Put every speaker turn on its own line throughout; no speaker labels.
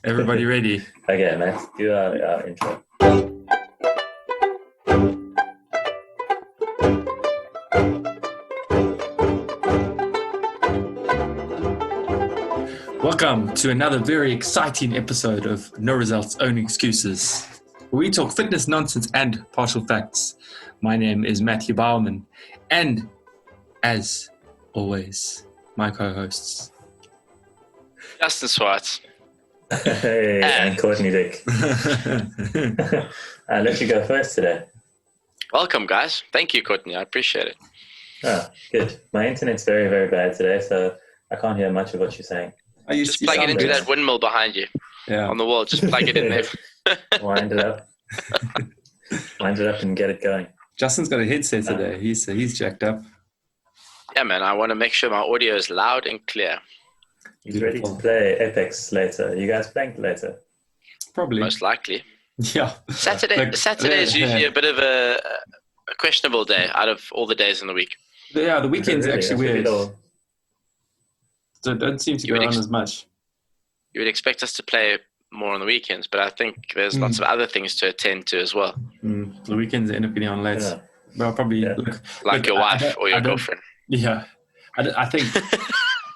Everybody ready?
Okay, let's do our intro.
Welcome to another very exciting episode of No Results, Only Excuses, where we talk fitness nonsense and partial facts. My name is Matthew Bauman, and as always, my co-hosts.
Justin Swartz.
Hey, and Courtney Dick. I'll let you go first today.
Welcome, guys. Thank you, Courtney. I appreciate it.
Oh, good. My internet's very, very bad today, so I can't hear much of what you're saying.
Just plug it into that windmill behind you on the wall. Just plug it in there.
Wind it up. Wind it up and get it going.
Justin's got a headset today. He's jacked up.
Yeah, man. I want to make sure my audio is loud and clear.
He's ready to play Apex later. You guys playing later?
Probably.
Most likely.
Yeah.
Saturday is usually a bit of a questionable day out of all the days in the week.
Yeah, the weekend's
Really?
actually weird. So it doesn't seem to go on as much.
You would expect us to play more on the weekends, but I think there's lots of other things to attend to as well.
The weekends end up getting on late. Yeah. Well, probably
like your wife or your girlfriend.
Yeah, I think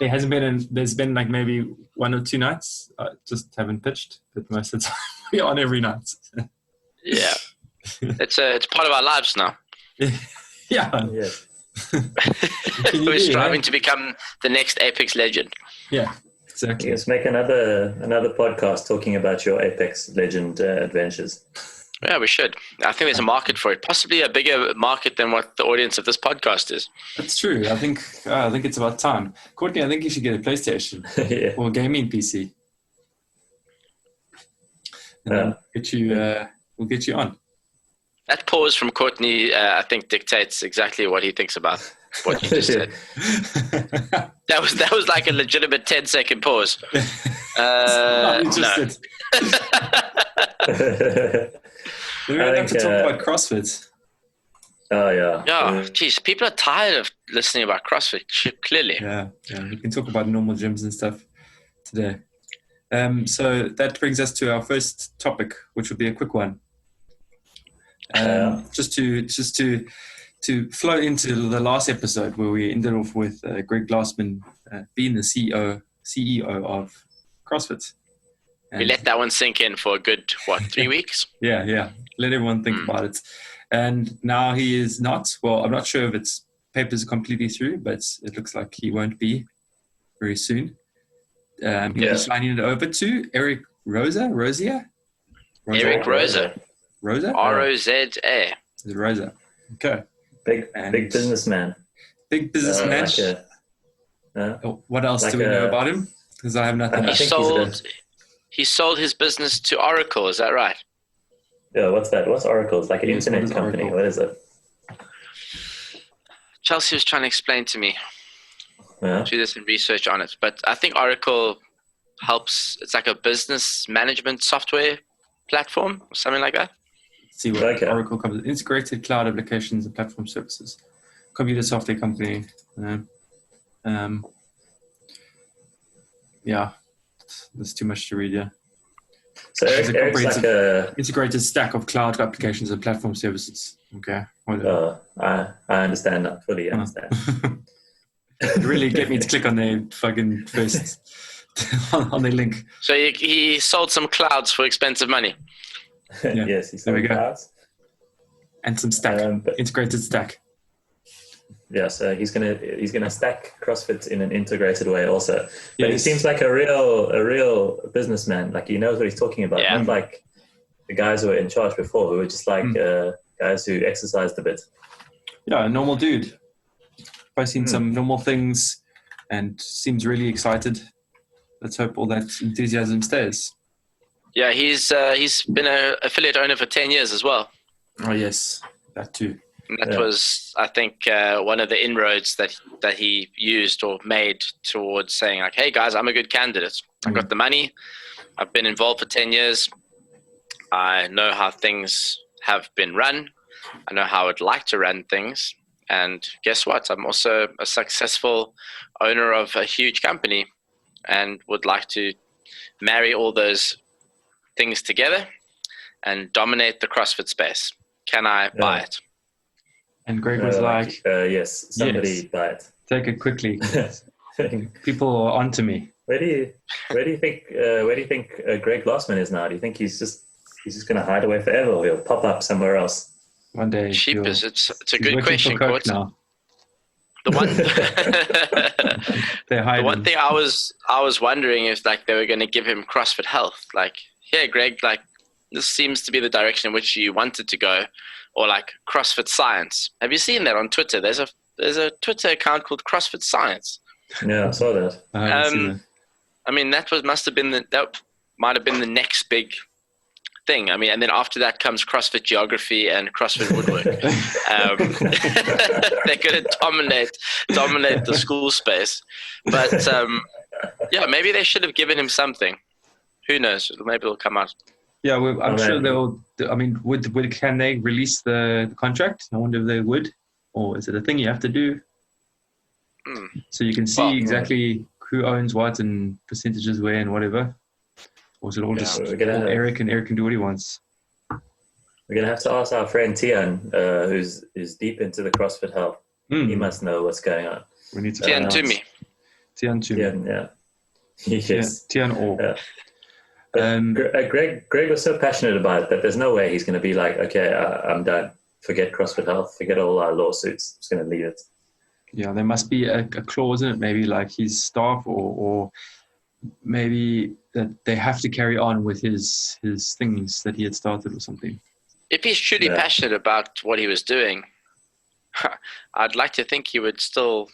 there's been like maybe 1 or 2 nights I just haven't pitched, but most of the time we're on every night.
Yeah, it's part of our lives now.
Yeah.
We're striving to become the next Apex legend.
Yeah, exactly.
Let's make another podcast talking about your Apex legend adventures.
Yeah, we should. I think there's a market for it. Possibly a bigger market than what the audience of this podcast is.
That's true. I think it's about time. Courtney, I think you should get a PlayStation or a gaming PC. And we'll get you on.
That pause from Courtney, I think, dictates exactly what he thinks about what you just said. That was like a legitimate 10-second pause. No.
We're going to have to talk about CrossFit.
Oh, yeah.
Yeah, geez, people are tired of listening about CrossFit, clearly.
Yeah, we can talk about normal gyms and stuff today. So that brings us to our first topic, which will be a quick one. Just to flow into the last episode where we ended off with Gregg Glassman being the CEO of CrossFit. And
we let that one sink in for a good 3 weeks?
Yeah. Let everyone think about it. And now he is not. Well, I'm not sure if its papers are completely through, but it looks like he won't be very soon. He's signing it over to Eric Roza.
Eric Roza.
Rosa?
R-O-Z-A.
Is it Rosa? Okay.
Big businessman.
Big businessman. What else do we know about him? Because I have nothing.
He sold his business to Oracle. Is that right?
Yeah. What's that? What's Oracle? It's like an internet company.
Oracle?
What is it?
Chelsea was trying to explain to me. Do this and research on it. But I think Oracle helps. It's like a business management software platform or something like that.
See what Oracle covers. Integrated cloud applications and platform services. Computer software company. There's too much to read, yeah.
So Eric's like a
integrated stack of cloud applications and platform services. Okay.
I understand that. Fully understand.
Really get me to click on their fucking first on their link.
So he sold some clouds for expensive money.
Yeah.
Yes, he sold clouds.
And some stack, integrated stack.
Yeah, so he's gonna stack CrossFit in an integrated way also. But he seems like a real businessman. Like he knows what he's talking about.
Yeah.
Not like the guys who were in charge before, who were just like guys who exercised a bit.
Yeah, a normal dude. Posting some normal things and seems really excited. Let's hope all that enthusiasm stays.
Yeah, he's been an affiliate owner for 10 years as well.
Oh yes, that too.
And that was, I think, one of the inroads that he used or made towards saying like, hey guys, I'm a good candidate. I've got the money. I've been involved for 10 years. I know how things have been run. I know how I'd like to run things. And guess what? I'm also a successful owner of a huge company and would like to marry all those things together and dominate the CrossFit space. Can I buy it?
And Gregg was like,
yes, somebody
yes,
buy it.
Take it quickly. People are onto me.
Where do you think Gregg Glassman is now? Do you think he's just going to hide away forever, or he'll pop up somewhere else
one day?
Sheepers, it's a good question, Court.
Now.
The one thing I was wondering is like they were going to give him CrossFit Health. Like, yeah, Gregg, like this seems to be the direction in which you wanted to go, or like CrossFit Science. Have you seen that on Twitter? There's a Twitter account called CrossFit Science.
Yeah, I saw that.
I mean, that might have been the next big thing. I mean, and then after that comes CrossFit Geography and CrossFit Woodwork. They're going to dominate the school space. But yeah, maybe they should have given him something. Who knows? Maybe it'll come out.
Yeah, well, I'm sure they'll. I mean, can they release the contract? I wonder if they would, or is it a thing you have to do? So you can see exactly who owns what and percentages where and whatever. Or is it all just Eric and Eric can do what he wants?
We're going to have to ask our friend Tian, who's deep into the CrossFit Health. He must know what's going on.
We need to
Tian Toomey.
Tian, yeah. Yes.
Tian Orr.
Yeah. Gregg was so passionate about it that there's no way he's going to be like, okay, I'm done. Forget CrossFit Health. Forget all our lawsuits. I'm just going to leave it.
Yeah, there must be a clause in it, maybe like his staff or maybe that they have to carry on with his things that he had started or something.
If he's truly passionate about what he was doing, I'd like to think he would still,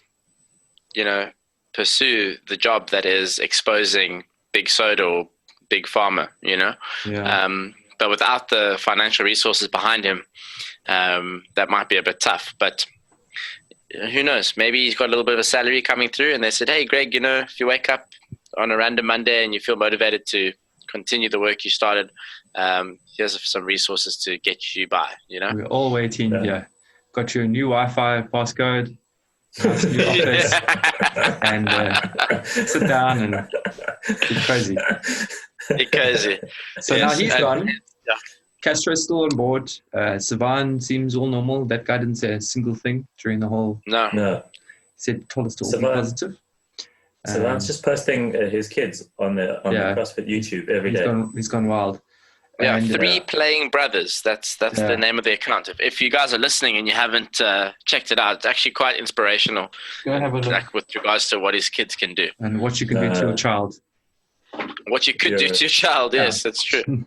pursue the job that is exposing big soda or big pharma,
Yeah.
But without the financial resources behind him, that might be a bit tough. But who knows? Maybe he's got a little bit of a salary coming through and they said, hey, Gregg, if you wake up on a random Monday and you feel motivated to continue the work you started, here's some resources to get you by,
We're all waiting. Yeah. Got your new Wi-Fi passcode, nice new office, and sit down and get cozy.
Get cozy.
So now he's gone. Yeah. Castro's still on board. Savan seems all normal. That guy didn't say a single thing during the whole.
No.
He told us to all be positive.
Savan's just posting his kids on the CrossFit YouTube every day.
He's gone wild.
Yeah, and, 3 Playing Brothers. That's the name of the account. If you guys are listening and you haven't checked it out, it's actually quite inspirational.
Go and have a look.
Like with regards to what his kids can do
and what you can do to your child.
What you could do to your child, yes, that's true.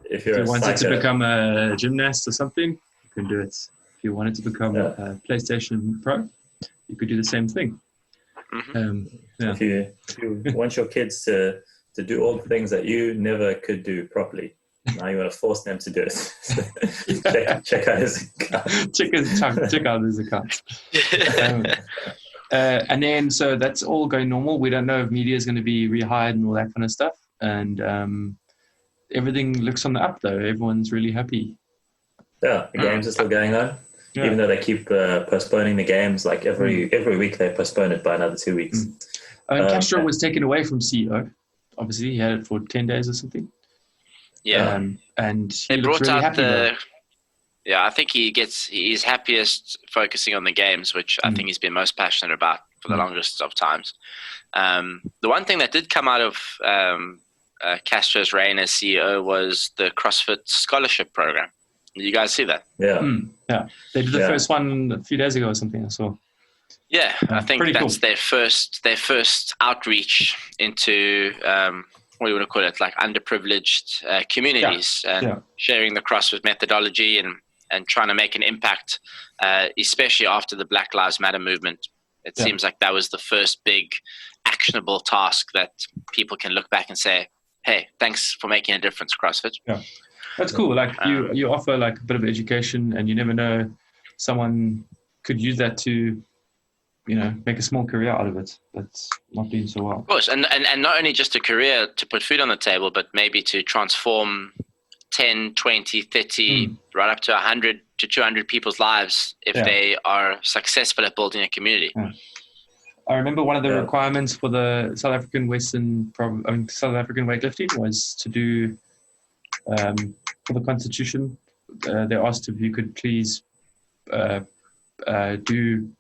If
you wanted to become a gymnast or something, you can do it. If you wanted to become a PlayStation Pro, you could do the same thing.
Mm-hmm.
If you want your kids to do all the things that you never could do properly, now you want to force them to do it. Check out his account.
Check out his account. And then, so that's all going normal. We don't know if media is going to be rehired and all that kind of stuff. And everything looks on the up, though. Everyone's really happy.
Yeah, the games are still going on. Yeah. Even though they keep postponing the games, like every week they postpone it by another 2 weeks.
And Castro was taken away from CEO. Obviously, he had it for 10 days or something.
Yeah.
And
he brought really out I think he's happiest focusing on the games, which I think he's been most passionate about for the longest of times. The one thing that did come out of Castro's reign as CEO was the CrossFit Scholarship Program. Did you guys see that?
Yeah.
Yeah. They did the first one a few days ago or something, I saw.
Yeah, I think that's their first outreach into what do you want to call it, like underprivileged communities and sharing the CrossFit methodology and trying to make an impact, especially after the Black Lives Matter movement. It seems like that was the first big actionable task that people can look back and say, hey, thanks for making a difference, CrossFit.
Yeah. That's cool. Like you offer like a bit of education, and you never know, someone could use that to, make a small career out of it. That's not doing so well.
Of course, and not only just a career to put food on the table, but maybe to transform 10, 20, 30, right up to 100 to 200 people's lives if they are successful at building a community.
I remember one of the
Yeah.
requirements for the South African South African weightlifting was to do for the constitution. They asked if you could please do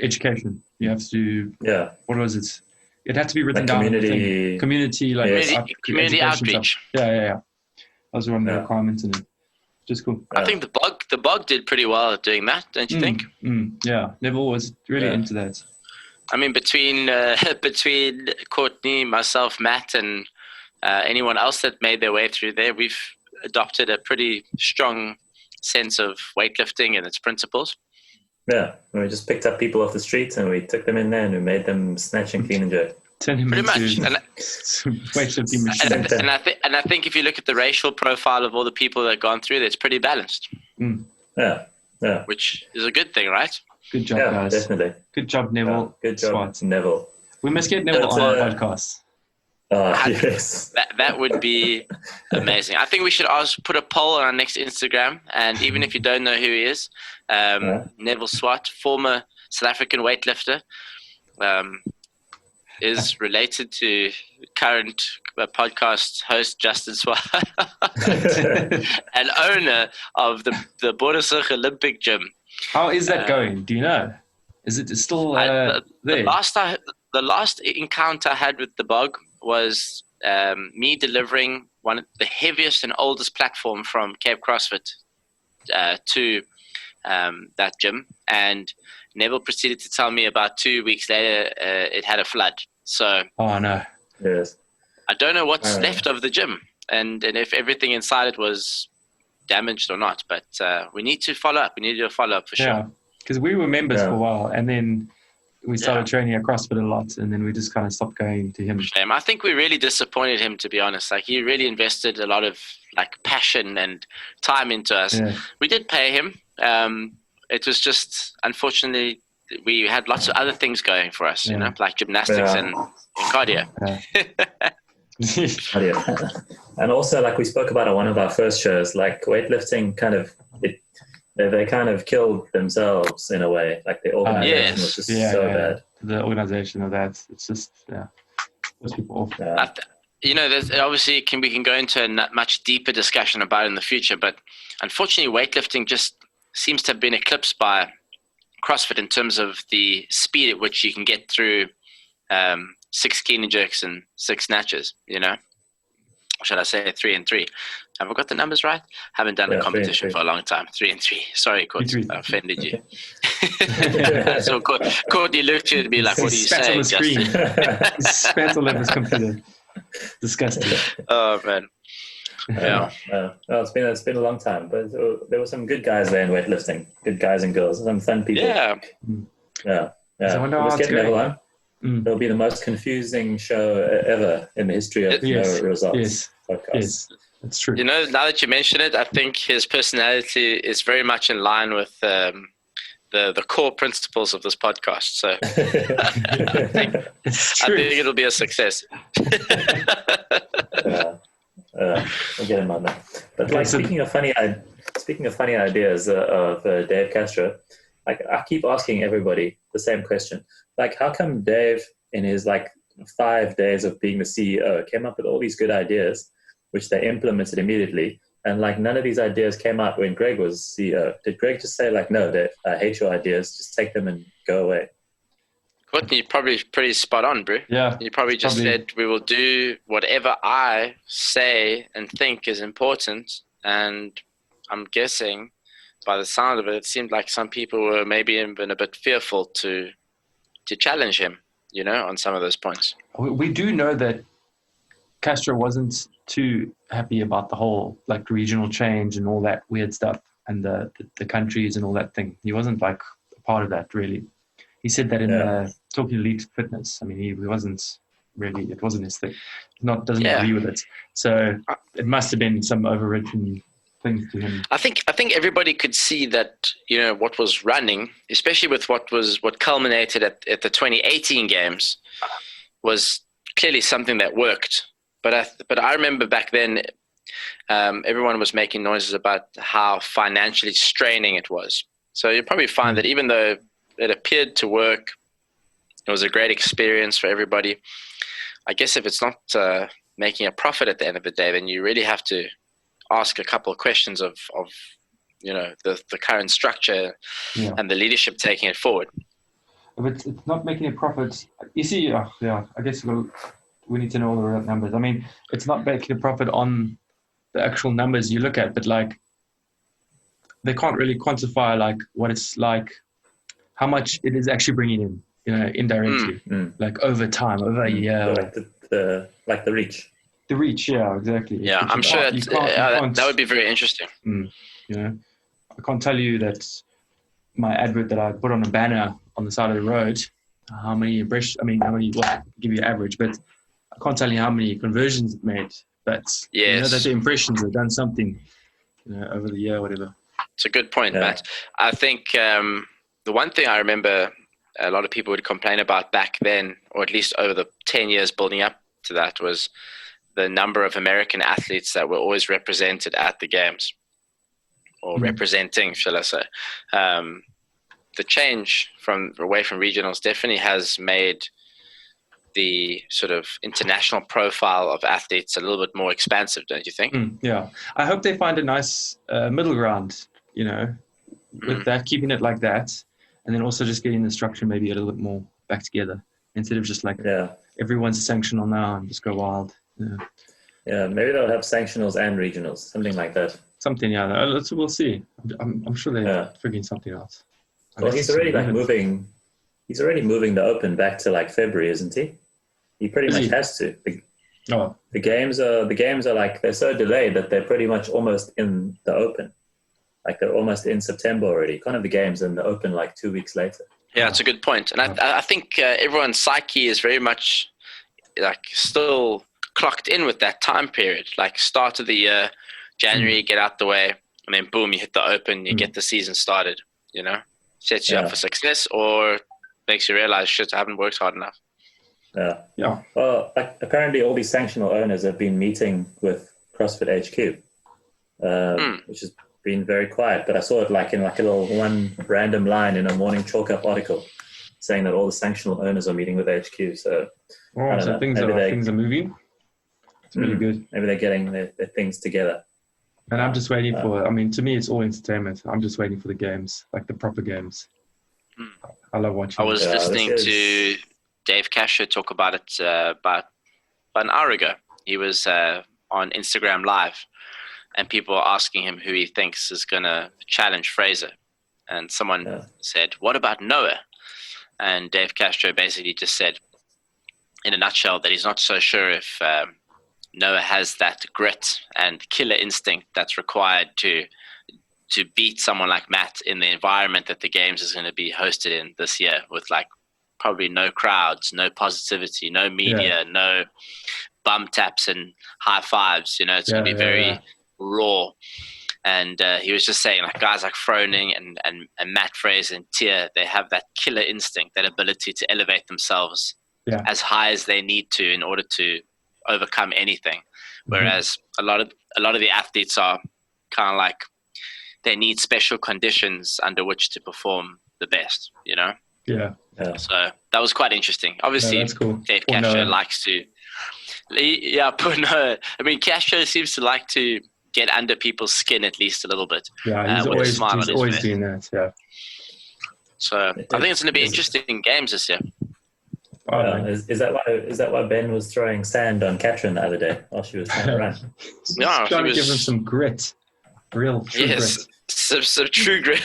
education. You have to.
Yeah.
What was it? It had to be written
Like
down.
community-
Community, like
Yes.
Community
education
outreach.
stuff. Yeah. That was one of the
Yeah.
requirements in it. Just cool.
I think the bog did pretty well at doing that, don't you think?
Yeah, Neville was really
Yeah.
into that.
I mean, between Courtney, myself, Matt, and anyone else that made their way through there, we've adopted a pretty strong sense of weightlifting and its principles.
Yeah, we just picked up people off the streets and we took them in there and we made them snatch and clean and jerk.
Turn him
Pretty much.
into
And,
weightlifting machine.
and I think if you look at the racial profile of all the people that have gone through, it's pretty balanced,
Yeah,
which is a good thing, right?
Good job,
yeah,
guys.
definitely.
Good job, Neville.
Good job,
Smart.
Neville.
We must get Neville
That's,
on our podcast.
Yes.
That would be amazing. I think we should put a poll on our next Instagram, and even if you don't know who he is, Neville Swart, former South African weightlifter, is related to current podcast host Justin Swart and owner of the Bodersig Olympic Gym.
How is that going? Do you know? Is it still there?
The last encounter I had with the bog was me delivering the heaviest and oldest platform from Cape CrossFit to that gym, and Neville proceeded to tell me about 2 weeks later it had a flood. So
oh no,
Yes.
I don't know what's left of the gym and if everything inside it was damaged or not, but we need to follow up. We need to do a follow up for
yeah,
sure.
because we were members
Yeah.
for a while, and then we started training at CrossFit a lot, and then we just kind of stopped going to him.
I think we really disappointed him, to be honest. Like, he really invested a lot of passion and time into us.
Yeah.
We did pay him. It was just, unfortunately, we had lots of other things going for us, you know, like gymnastics and cardio.
And also, like we spoke about on one of our first shows, like weightlifting they kind of killed themselves in a way. Like the organization was just so bad.
The organization of that, it's just, puts people off.
There's obviously we can go into a much deeper discussion about it in the future, but unfortunately weightlifting just seems to have been eclipsed by CrossFit in terms of the speed at which you can get through 6 clean and jerks and 6 snatches, or should I say 3 and 3? Have I got the numbers right? Haven't done a competition for a long time. 3 and 3. Sorry, Courtney, I offended you. So Courtney looked at me like, what are you saying,
on the screen.
Justin?
Spat all over his computer. Disgusting.
Oh, man. Yeah.
It's been a long time, but there were some good guys there in weightlifting. Good guys and girls, some fun people.
Yeah.
So I wonder how
Let's
it's
get Neville
going.
on. It'll be the most confusing show ever in the history of No Results podcast.
Yes, that's true.
Now that you mention it, I think his personality is very much in line with the core principles of this podcast. So I think it'll be a success.
We'll get him on that. But speaking of funny ideas of Dave Castro, I keep asking everybody the same question. Like, how come Dave, in his 5 days of being the CEO, came up with all these good ideas, which they implemented immediately, and none of these ideas came up when Gregg was CEO? Did Gregg just say no, Dave, I hate your ideas, just take them and go away?
Courtney, you're probably pretty spot on, bro.
Yeah.
You probably just said, we will do whatever I say and think is important. And I'm guessing by the sound of it, it seemed like some people were maybe even a bit fearful to challenge him, on some of those points.
We do know that Castro wasn't too happy about the whole regional change and all that weird stuff and the countries and all that thing. He wasn't a part of that, really. He said that in Talking Elite Fitness. I mean, he wasn't really, it wasn't his thing. Doesn't agree with it. So it must have been some overridden things to him.
I think everybody could see that, what was running, especially with what culminated at the 2018 games, was clearly something that worked. But I remember back then, everyone was making noises about how financially straining it was. So you'll probably find that even though it appeared to work, It was a great experience for everybody. I guess if it's not making a profit at the end of the day, then you really have to ask a couple of questions of the current structure and the leadership taking it forward.
If it's not making a profit, you see, I guess we need to know all the right numbers. I mean, it's not making a profit on the actual numbers you look at, but like they can't really quantify like what it's like, how much it is actually bringing in, indirectly, like over time, over a year.
Like the reach.
The reach, yeah, exactly.
Yeah, I'm sure that would be very interesting.
I can't tell you that my advert that I put on a banner on the side of the road, how many give you average, but I can't tell you how many conversions it made. But you know that the impressions have done something, over the year, whatever.
It's a good point, Matt. I think the one thing I remember a lot of people would complain about back then, or at least over the 10 years building up to that, was the number of American athletes that were always represented at the games, or representing, shall I say. The change away from regionals definitely has made the sort of international profile of athletes a little bit more expansive, don't you think?
Yeah. I hope they find a nice middle ground, with that, keeping it like that, and then also just getting the structure maybe a little bit more back together instead of just like everyone's sanctional now and just go wild.
Yeah, maybe they'll have sanctionals and regionals, something like that.
Something, we'll see. I'm sure they're figuring something out.
Well, he's already moving the Open back to like February, isn't he? He pretty much has to. The games are like, they're so delayed that they're pretty much almost in the Open. Like they're almost in September already. Kind of the games and the Open like 2 weeks later.
Yeah, it's a good point. And I think everyone's psyche is very much like still clocked in with that time period. Like start of the year, January, get out the way, and then boom, you hit the Open, you get the season started, sets you up for success, or makes you realize, shit, I haven't worked hard enough.
Yeah. Well, apparently all these sanctional owners have been meeting with CrossFit HQ, which has been very quiet, but I saw it like in like a little one random line in a morning chalk up article saying that all the sanctional owners are meeting with HQ. So,
things are moving. It's really good.
Maybe they're getting their things together.
And I'm just waiting to me, it's all entertainment. I'm just waiting for the games, like the proper games. I love watching.
I was listening to Dave Castro talk about it about an hour ago. He was on Instagram Live, and people are asking him who he thinks is going to challenge Fraser. And someone said, what about Noah? And Dave Castro basically just said, in a nutshell, that he's not so sure if Noah has that grit and killer instinct that's required to beat someone like Matt in the environment that the games is going to be hosted in this year, with like probably no crowds, no positivity, no media, no bum taps and high fives. It's going to be very raw. And he was just saying, like, guys like Froning and Matt Fraser and Tier, they have that killer instinct, that ability to elevate themselves as high as they need to in order to overcome anything. Whereas a lot of the athletes are kind of like, they need special conditions under which to perform the best,
Yeah.
So that was quite interesting. Obviously,
that's cool.
Dave Castro likes to, I mean, Castro seems to like to get under people's skin at least a little bit.
Yeah, he's always doing that. Yeah.
So I think it's going to be interesting games this year.
Is that why Ben was throwing sand on Katrin the other day while she was trying to run?
No, trying to give him some grit, real true grit.
Some true grit.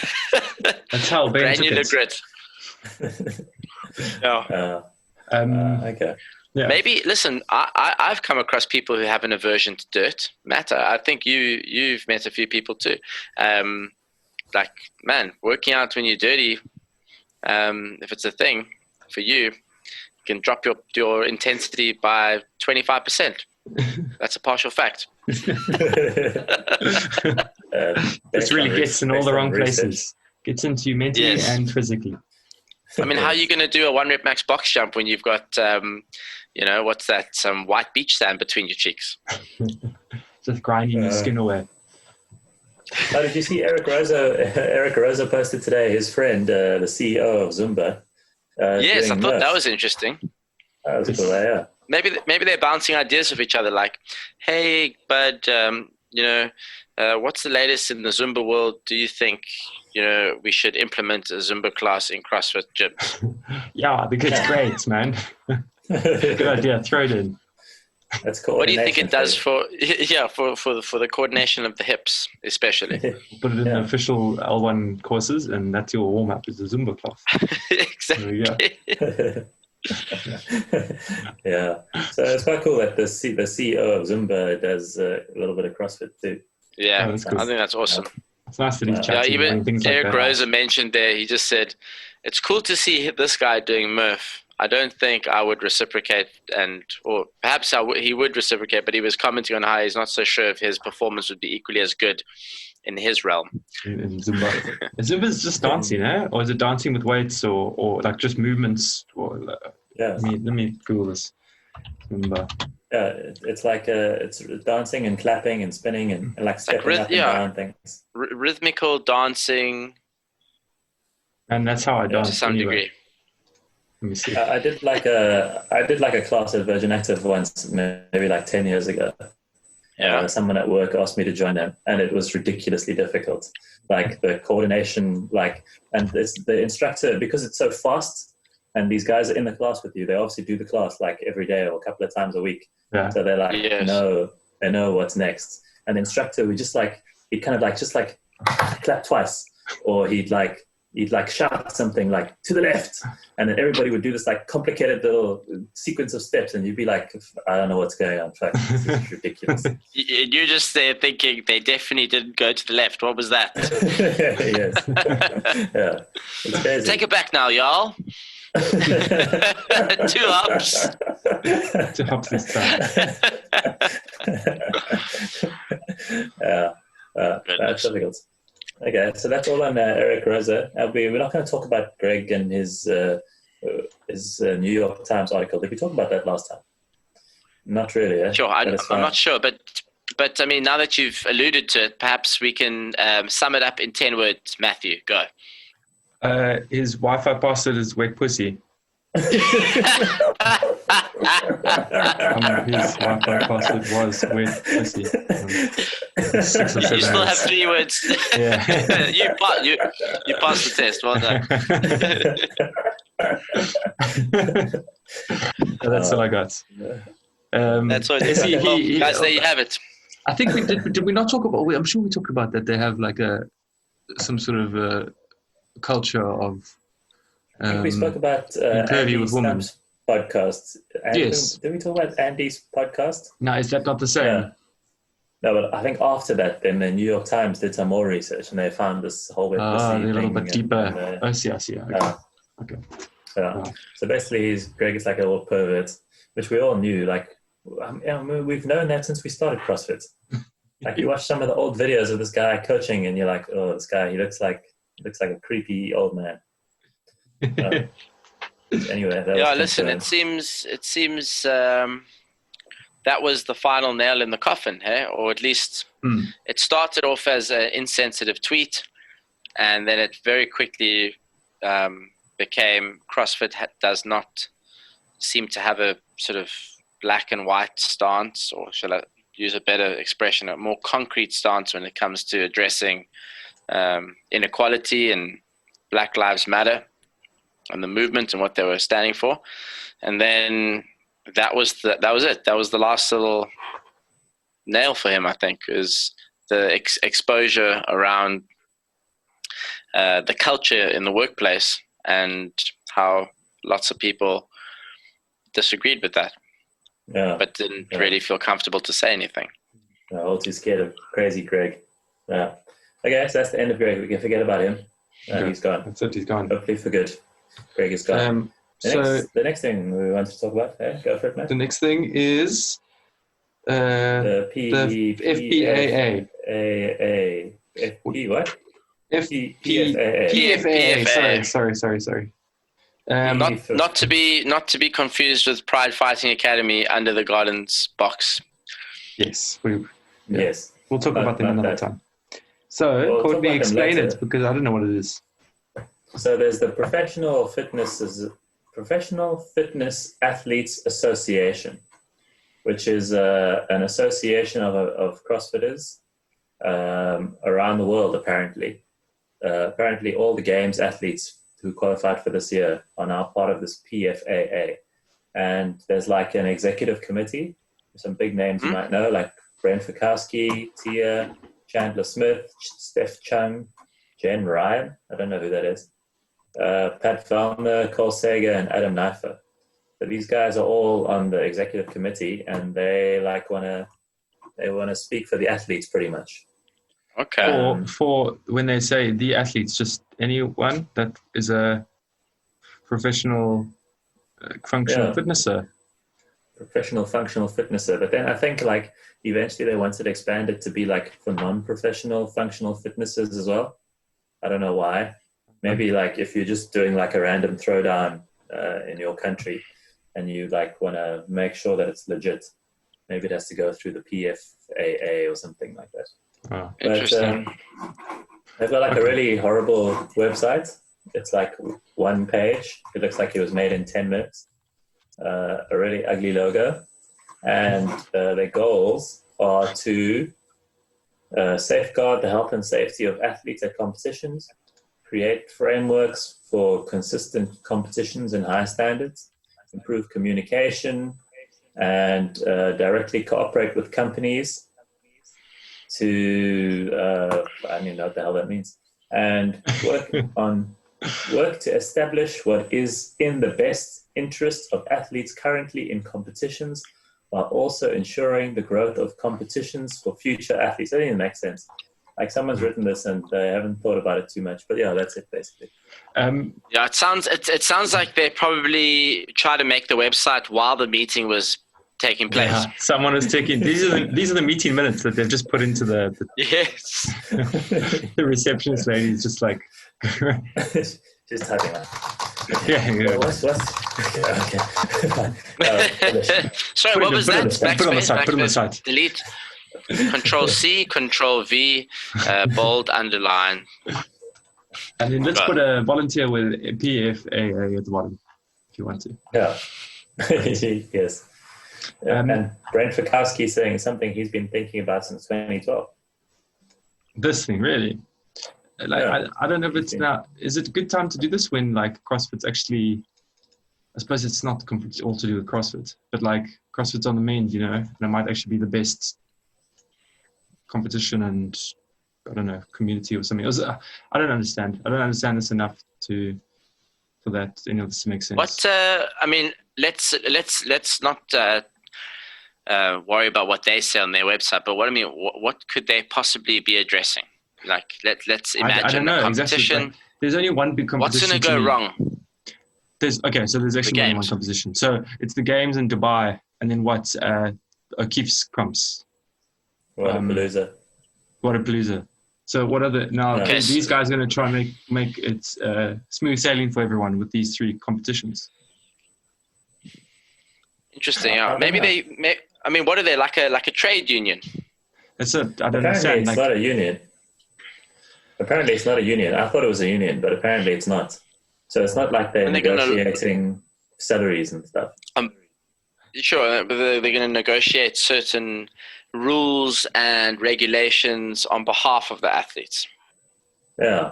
That's how Ben
granular grit.
Okay.
Yeah.
Maybe listen. I've come across people who have an aversion to dirt. Matt, I think you've met a few people too. Like, man, working out when you're dirty. If it's a thing for you, you can drop your intensity by 25%. That's a partial fact.
This really gets in all the wrong places. Gets into you mentally and physically.
I mean, how are you going to do a 1 rep max box jump when you've got, what's that? Some white beach sand between your cheeks.
Just grinding your skin away.
Oh, did you see Eric Rosa? Eric Rosa posted today, his friend, the CEO of Zumba,
Yes, I thought that was interesting.
That was cool, yeah.
Maybe they're bouncing ideas of each other, like, hey, bud, what's the latest in the Zumba world? Do you think, we should implement a Zumba class in CrossFit gyms?
Yeah, I think it's great, man. Good idea. Throw it in.
That's cool.
What do you think it does for the coordination of the hips, especially?
Put it in the official L1 courses, and that's your warm-up is the Zumba class.
Exactly.
Yeah. So it's quite cool that the CEO of Zumba does a little bit of CrossFit too.
Yeah, I think that's awesome.
It's nice that he's chatting.
Yeah, even
things
Eric
like that.
Rosa mentioned there, he just said, it's cool to see this guy doing Murph. I don't think I would reciprocate, or perhaps he would reciprocate, but he was commenting on how he's not so sure if his performance would be equally as good in his realm.
In Zumba. Zumba's just dancing, eh? Or is it dancing with weights or like just movements? Or,
yeah.
Let me Google this. Zumba.
Yeah, it's like it's dancing and clapping and spinning and like stepping up and down things.
Rhythmical dancing.
And that's how I dance.
To some degree.
Let me see.
I did like a class at Virgin Active once, maybe like 10 years ago.
Yeah.
Someone at work asked me to join them, and it was ridiculously difficult. Like the coordination, and it's the instructor, because it's so fast, and these guys are in the class with you. They obviously do the class like every day or a couple of times a week.
Yeah.
So they're like,
Yes.
they know what's next. And the instructor would he'd kind of just clap twice, or he'd shout something like to the left, and then everybody would do this like complicated little sequence of steps, and you'd be like, I don't know what's going on. Fuck, this is ridiculous.
You're just there thinking they definitely didn't go to the left. What was that?
Yes. Yeah. It's crazy.
Take it back now, y'all. 2 ups.
2 ups this time.
Yeah. That's difficult. Okay, so that's all on Eric Rosa. We're not going to talk about Gregg and his New York Times article. Did we talk about that last time? Not really. Eh?
Sure, I'm not sure, but I mean, now that you've alluded to it, perhaps we can sum it up in 10 words. Matthew, go.
His Wi-Fi password is wet pussy. His Wi-Fi password was wet pussy. 6 or 7
You still
words.
have 3 words.
Yeah.
you passed the test. Well done.
That's all I got.
That's all. Guys, there you have it.
I think we did we not talk about? I'm sure we talked about that. They have like some sort of culture of.
I think we spoke about
interview with women
podcast.
Yes.
Did we talk about Andy's podcast?
No, is that not the same?
Yeah. No, but I think after that, then the New York Times did some more research, and they found this whole
they're a little bit deeper. I see. Okay.
Yeah. So basically, Gregg is like a little pervert, which we all knew. Like, we've known that since we started CrossFit. Like, you watch some of the old videos of this guy coaching, and you're like, oh, this guy, he looks like a creepy old man. Anyway,
listen. It seems that was the final nail in the coffin, or at least it started off as an insensitive tweet, and then it very quickly became CrossFit does not seem to have a sort of black and white stance, or shall I use a better expression, a more concrete stance when it comes to addressing inequality and Black Lives Matter and the movement and what they were standing for. And then that was it. That was the last little nail for him, I think, is the exposure around the culture in the workplace and how lots of people disagreed with that, but didn't really feel comfortable to say anything.
All too scared of crazy Gregg. Yeah. Okay, so that's the end of Gregg. We can forget about him. He's gone.
That's it. He's gone.
Hopefully for good. Gregg is gone. The next thing we want to talk about, go for it, Matt.
The next thing is
the
FPAA.
FP what?
PFAA. Sorry.
Not to be confused with Pride Fighting Academy Under the Gardens box.
Yes.
Yes.
We'll talk about them another time. So, Courtney, explain it, because I don't know what it is.
So there's the Professional Fitness Professional Fitness Athletes Association, which is an association of CrossFitters around the world, apparently. Apparently, all the games athletes who qualified for this year are now part of this PFAA. And there's like an executive committee, some big names you might know, like Brent Fikowski, Tia, Chandler Smith, Steph Chung, Jen Ryan, I don't know who that is, Pat Fellner, Cole Sager, and Adam Neifer. So these guys are all on the executive committee, and they want to speak for the athletes pretty much.
Okay.
For when they say the athletes, just anyone that is a professional functional fitnesser.
Professional functional fitnesser. But then I think like eventually they wanted to expand it to be like for non-professional functional fitnessers as well. I don't know why. Maybe like if you're just doing like a random throwdown in your country and you like want to make sure that it's legit, maybe it has to go through the PFAA or something like that.
Oh,
interesting.
They've got like a really horrible website. It's like one page. It looks like it was made in 10 minutes. A really ugly logo. And their goals are to safeguard the health and safety of athletes at competitions, create frameworks for consistent competitions and high standards, improve communication, and directly cooperate with companies to, I don't even know what the hell that means, and work to establish what is in the best interest of athletes currently in competitions, while also ensuring the growth of competitions for future athletes. That didn't make sense. Like someone's written this and they haven't thought about it too much, but yeah, that's it basically.
Yeah, it sounds like they probably tried to make the website while the meeting was taking place.
Yeah, someone is taking these are the meeting minutes that they've just put into the
yes.
The receptionist lady is just like
just typing that.
Yeah.
What's okay.
Sorry, what was that?
Put on the site.
Delete. Control C, Control V, bold, underline.
And then let's put a volunteer with PFAA at the bottom if you want to.
Yeah. Yes. And Brent Fikowski saying something he's been thinking about since 2012.
This thing, really? Like, yeah. I don't know if it's now. Is it a good time to do this when like CrossFit's actually? I suppose it's not all to do with CrossFit, but like CrossFit's on the mend, you know, and it might actually be the best competition and I don't know community or something. I don't understand. I don't understand this enough for that any of this to make sense.
What I mean, let's not worry about what they say on their website. But what I mean, what could they possibly be addressing? Like let's imagine
I don't know,
a competition.
Exactly. There's only one big competition.
What's going to go wrong?
There's actually only one competition. So it's the games in Dubai, and then what's O'Keefe's Crumps. Whatapaluza. So what are these guys are going to try and make it smooth sailing for everyone with these three competitions?
Interesting. Yeah. Maybe I mean, what are they like a trade union?
I don't
apparently
understand.
It's not a union. Apparently it's not a union. I thought it was a union, but apparently it's not. So it's not like they're negotiating salaries and stuff.
Sure, but they're going to negotiate certain rules and regulations on behalf of the athletes.
Yeah.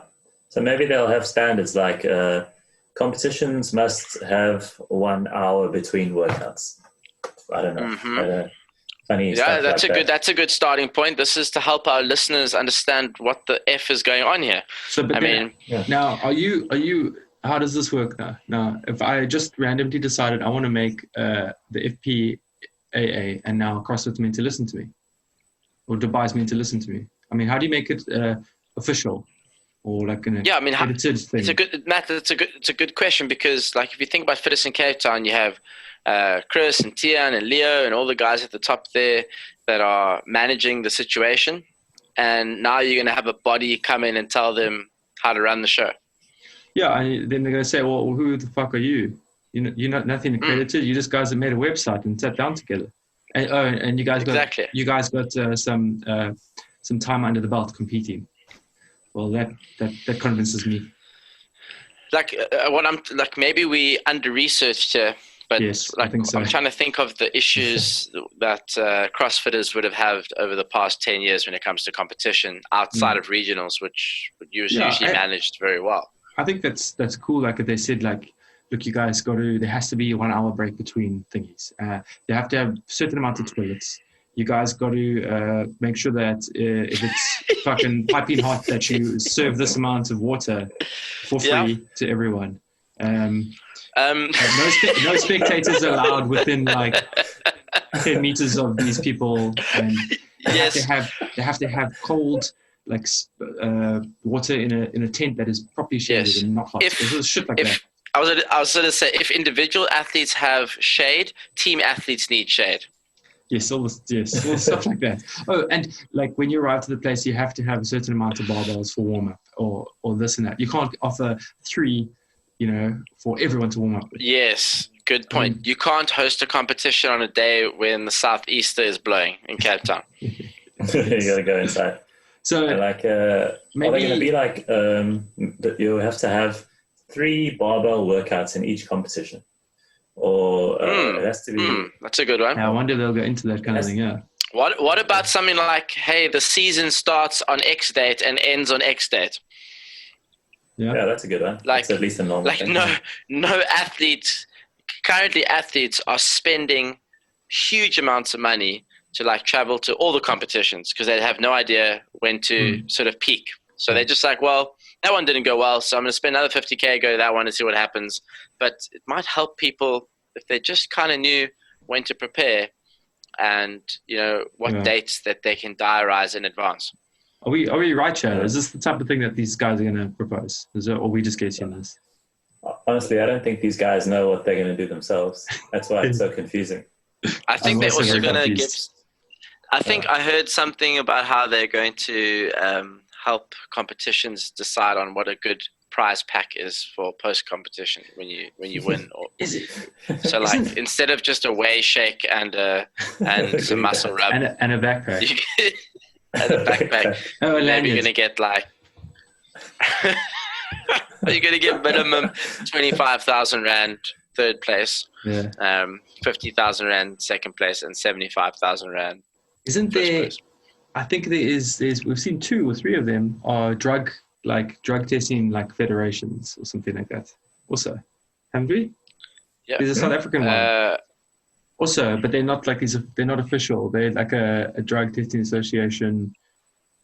So maybe they'll have standards like competitions must have 1 hour between workouts. I don't know.
Mm-hmm.
Funny
yeah,
stuff
that's a good starting point. This is to help our listeners understand what the F is going on here.
So, now are you? How does this work now? Now, if I just randomly decided I want to make the FPAA, and now CrossFit's meant to listen to me, or Dubai's meant to listen to me. I mean, how do you make it official, or like an edited thing?
It's a good question because, like, if you think about Fitness in Cape Town, you have Chris and Tian and Leo and all the guys at the top there that are managing the situation, and now you're going to have a body come in and tell them how to run the show. Yeah,
and then they're going to say, well, who the fuck are you? You're not nothing accredited. You just guys that made a website and sat down together. And you guys got some time under the belt competing. Well, that convinces me.
what I'm like, maybe we under-researched here, but
yes, I think so.
I'm trying to think of the issues that CrossFitters would have had over the past 10 years when it comes to competition outside of regionals, which usually managed very well.
I think that's cool. Like they said, like, look, you guys there has to be a 1 hour break between thingies. You have to have a certain amount of toilets. You guys got to make sure that if it's fucking piping hot, that you serve this amount of water for free to everyone. No spectators allowed within like 10 meters of these people, and they have to have cold like water in a tent that is properly shaded and not hot. There's shit like that.
I was going to say, if individual athletes have shade, team athletes need shade.
Yes, all stuff like that. Oh, and like when you arrive to the place, you have to have a certain amount of barbells for warm up, or this and that. You can't offer 3, for everyone to warm up with.
Yes, good point. You can't host a competition on a day when the southeaster is blowing in Cape Town.
You gotta go inside.
So,
maybe are they going to be like that? You have to have 3 barbell workouts in each competition. Or it has to be.
That's a good one.
I wonder they'll go into that kind of thing. Yeah.
What about something like, hey, the season starts on X date and ends on X date?
Yeah, that's a good one. Like, that's at least a normal thing.
No athletes. Currently, athletes are spending huge amounts of money to like travel to all the competitions because they have no idea when to sort of peak. So they're just like, well, that one didn't go well, so I'm going to spend another 50K, go to that one and see what happens. But it might help people if they just kind of knew when to prepare and, what dates that they can diarize in advance.
Are we right, Chad? Is this the type of thing that these guys are going to propose? Or we just guessing this?
Honestly, I don't think these guys know what they're going to do themselves. That's why it's so confusing.
I think they're also going to give... I think I heard something about how they're going to... help competitions decide on what a good prize pack is for post-competition when you win.
Is it?
So instead of just a whey shake and some muscle rub
and a backpack
and a backpack, maybe you're gonna get like you're gonna get minimum 25,000 rand third place, 50,000 rand second place, and 75,000 rand.
Isn't there? Place. I think there's we've seen 2 or 3 of them are drug testing like federations or something like that. Also, haven't we?
Yeah.
There's a South African one. Also, but they're not like they're not official. They're like a drug testing association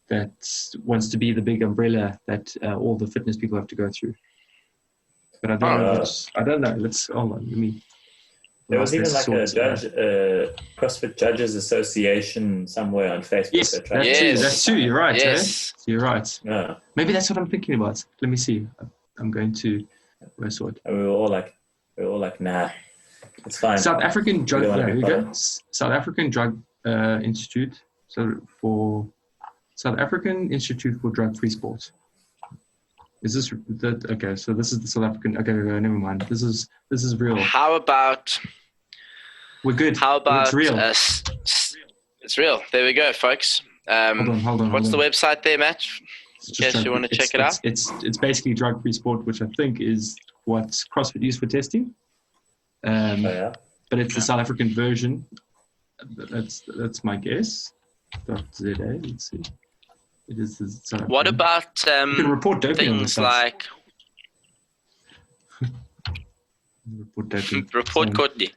that wants to be the big umbrella that all the fitness people have to go through. But I don't know. Let's hold on. Let me.
There was even like a CrossFit Judges Association somewhere on Facebook.
Yes, that's true. You're right.
Yes.
You're right.
Yeah.
Maybe that's what I'm thinking about. Let me see. I'm going to sort.
We were all like, nah, it's fine.
South African Drug. There we go. South African Drug Institute. So for South African Institute for Drug-Free Sport. Is this okay? So this is the South African. Okay, never mind. This is real.
How about?
We're good.
How about
it's real?
It's real. There we go, folks.
Hold on.
What's the website there, Matt? In case you want to check it out.
It's basically drug-free sport, which I think is what CrossFit used for testing. But it's the South African version. That's my guess. .za. Let's see. It is the South African.
What about
you can report
things like report Courtney?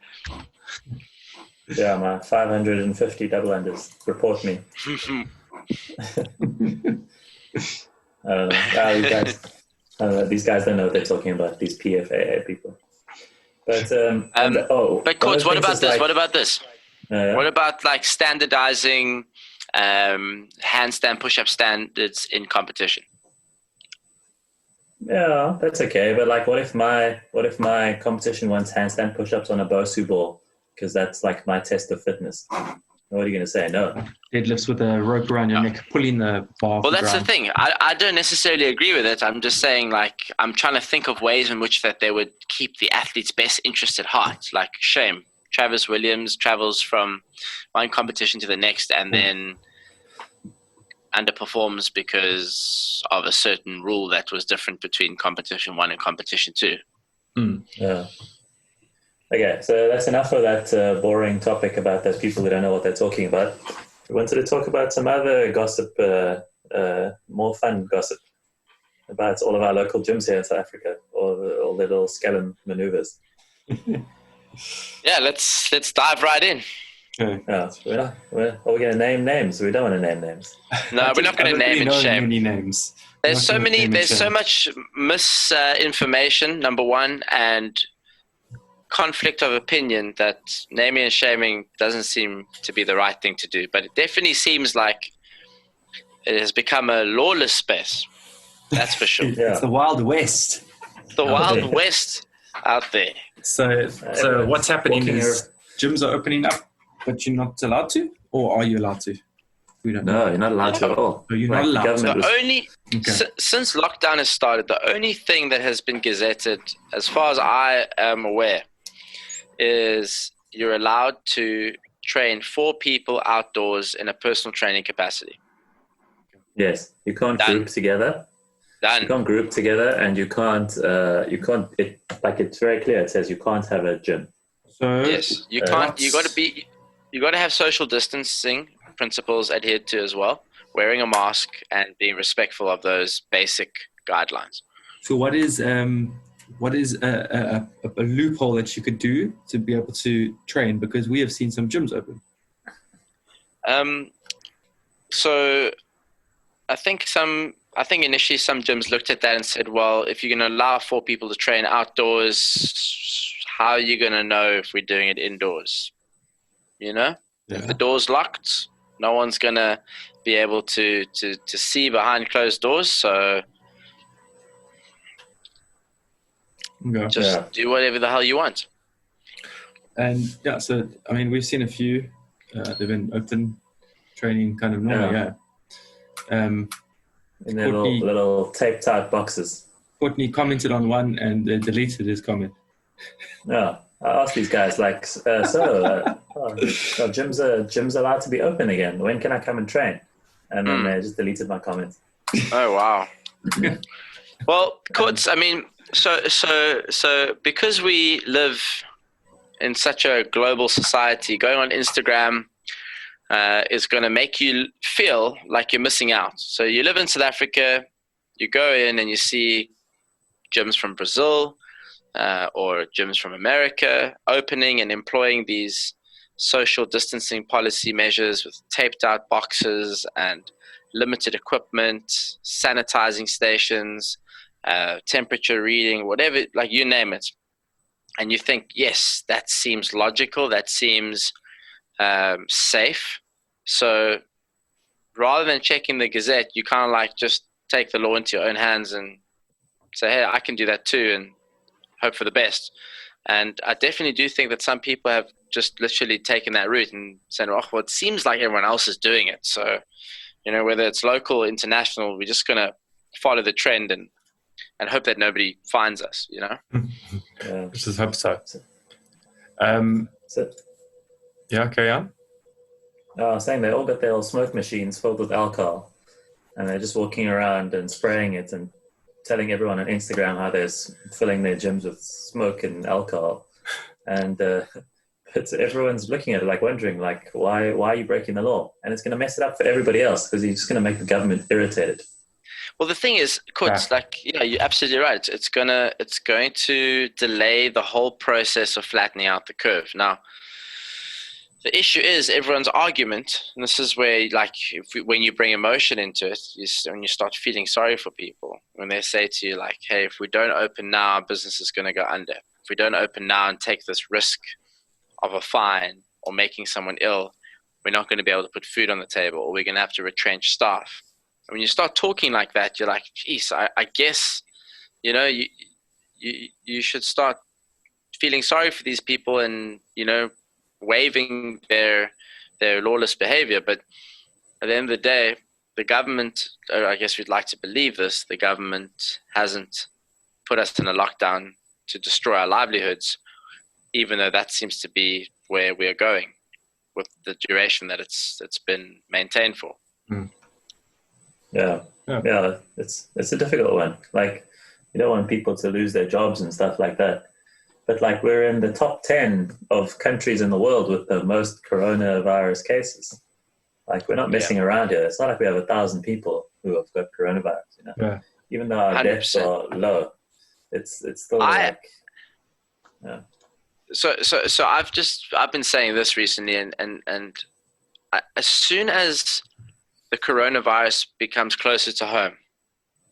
Yeah, my 550 double unders. Report me. I don't know. These guys don't know what they're talking about. These PFAA people. But
but coach, what about this? What about this? What about like standardizing handstand push-up standards in competition?
Yeah, that's okay. But like, what if my competition wants handstand push-ups on a Bosu ball? Because that's like my test of fitness. What are you going to say? No.
Deadlifts with a rope around your neck, pulling the bar.
Well, that's the thing. I don't necessarily agree with it. I'm just saying, like, I'm trying to think of ways in which that they would keep the athlete's best interest at heart. Like, shame. Travis Williams travels from one competition to the next and then underperforms because of a certain rule that was different between competition 1 and competition 2.
Yeah. Okay, so that's enough of that boring topic about those people who don't know what they're talking about. We wanted to talk about some other gossip, more fun gossip about all of our local gyms here in South Africa, or all the little skelm maneuvers.
Yeah, let's dive right in.
Okay.
Yeah, are we going to name names? We don't want to name names.
No, we're not going to name and shame.
Many names.
There's so much misinformation, number one, and conflict of opinion that naming and shaming doesn't seem to be the right thing to do. But it definitely seems like it has become a lawless space. That's for sure.
It's the Wild West.
The Wild West out there.
So what's happening is gyms are opening up, but you're not allowed to, or are you allowed to? We don't know.
No, you're not allowed to at all.
So you're not allowed to.
Since lockdown has started, the only thing that has been gazetted, as far as I am aware, is you're allowed to train 4 people outdoors in a personal training capacity.
Yes, you can't group together.
Done.
You can't group together, and you can't. It's very clear. It says you can't have a gym.
So
yes, you can't. You got to have social distancing principles adhered to as well. Wearing a mask and being respectful of those basic guidelines.
So what is a loophole that you could do to be able to train? Because we have seen some gyms open.
So I think initially some gyms looked at that and said, well, if you're going to allow 4 people to train outdoors, how are you going to know if we're doing it indoors? You know, if the door's locked, no one's going to be able to see behind closed doors. So just do whatever the hell you want.
And so I mean, we've seen a few. They've been open training kind of normal,
in their little taped out boxes.
Courtney commented on one and deleted his comment.
Yeah, I asked these guys gyms allowed to be open again? When can I come and train? And then they just deleted my comments.
Oh wow. Well, Courts, I mean, so because we live in such a global society, going on Instagram is going to make you feel like you're missing out. So you live in South Africa, you go in and you see gyms from Brazil or gyms from America opening and employing these social distancing policy measures with taped out boxes and limited equipment, sanitizing stations, temperature reading, whatever, like you name it. And you think, yes, that seems logical, that seems safe. So rather than checking the Gazette, you kind of like just take the law into your own hands and say, hey, I can do that too, and hope for the best. And I definitely do think that some people have just literally taken that route and said, oh, well, it seems like everyone else is doing it. So, you know, whether it's local or international, we're just going to follow the trend and hope that nobody finds us, you know?
Let's just hope so. Carry on.
I was saying they all got their old smoke machines filled with alcohol, and they're just walking around and spraying it and telling everyone on Instagram how they're filling their gyms with smoke and alcohol. And everyone's looking at it like wondering, like, why are you breaking the law? And it's going to mess it up for everybody else because you're just going to make the government irritated.
Well, the thing is, Kurt, you're absolutely right. It's going to delay the whole process of flattening out the curve. Now, the issue is everyone's argument, and this is where, like, when you bring emotion into it, when you start feeling sorry for people, when they say to you, like, hey, if we don't open now, our business is going to go under. If we don't open now and take this risk of a fine or making someone ill, we're not going to be able to put food on the table, or we're going to have to retrench staff. And when you start talking like that, you're like, geez, I guess, you know, you should start feeling sorry for these people and, you know, waiving their lawless behavior. But at the end of the day, the government, or I guess we'd like to believe this, the government hasn't put us in a lockdown to destroy our livelihoods, even though that seems to be where we're going with the duration that it's been maintained for.
Yeah. It's a difficult one. Like, you don't want people to lose their jobs and stuff like that. But like, we're in the top 10 of countries in the world with the most coronavirus cases. Like, we're not messing around here. It's not like we have 1,000 people who have got coronavirus, you know.
Yeah.
Even though our 100%. Deaths are low, it's still
So I've been saying this recently, and as soon as the coronavirus becomes closer to home,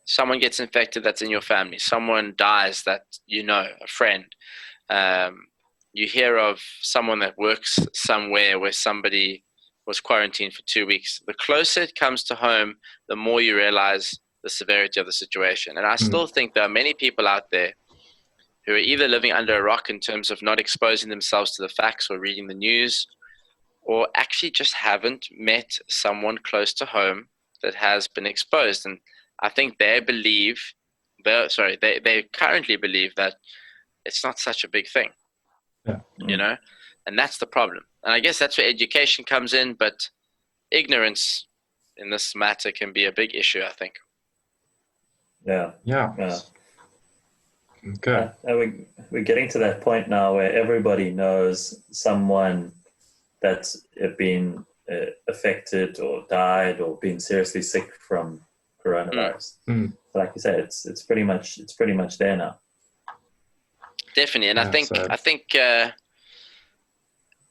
someone gets infected that's in your family, someone dies that you know, a friend, you hear of someone that works somewhere where somebody was quarantined for 2 weeks. The closer it comes to home, the more you realize the severity of the situation. And I still think there are many people out there who are either living under a rock in terms of not exposing themselves to the facts or reading the news, or actually just haven't met someone close to home that has been exposed. And I think they currently believe that it's not such a big thing, you know, and that's the problem. And I guess that's where education comes in, but ignorance in this matter can be a big issue, I think.
Yeah. Okay.
We're getting to that point now where everybody knows someone that's been affected or died or been seriously sick from coronavirus. Like you said, it's pretty much there now.
Definitely, and I think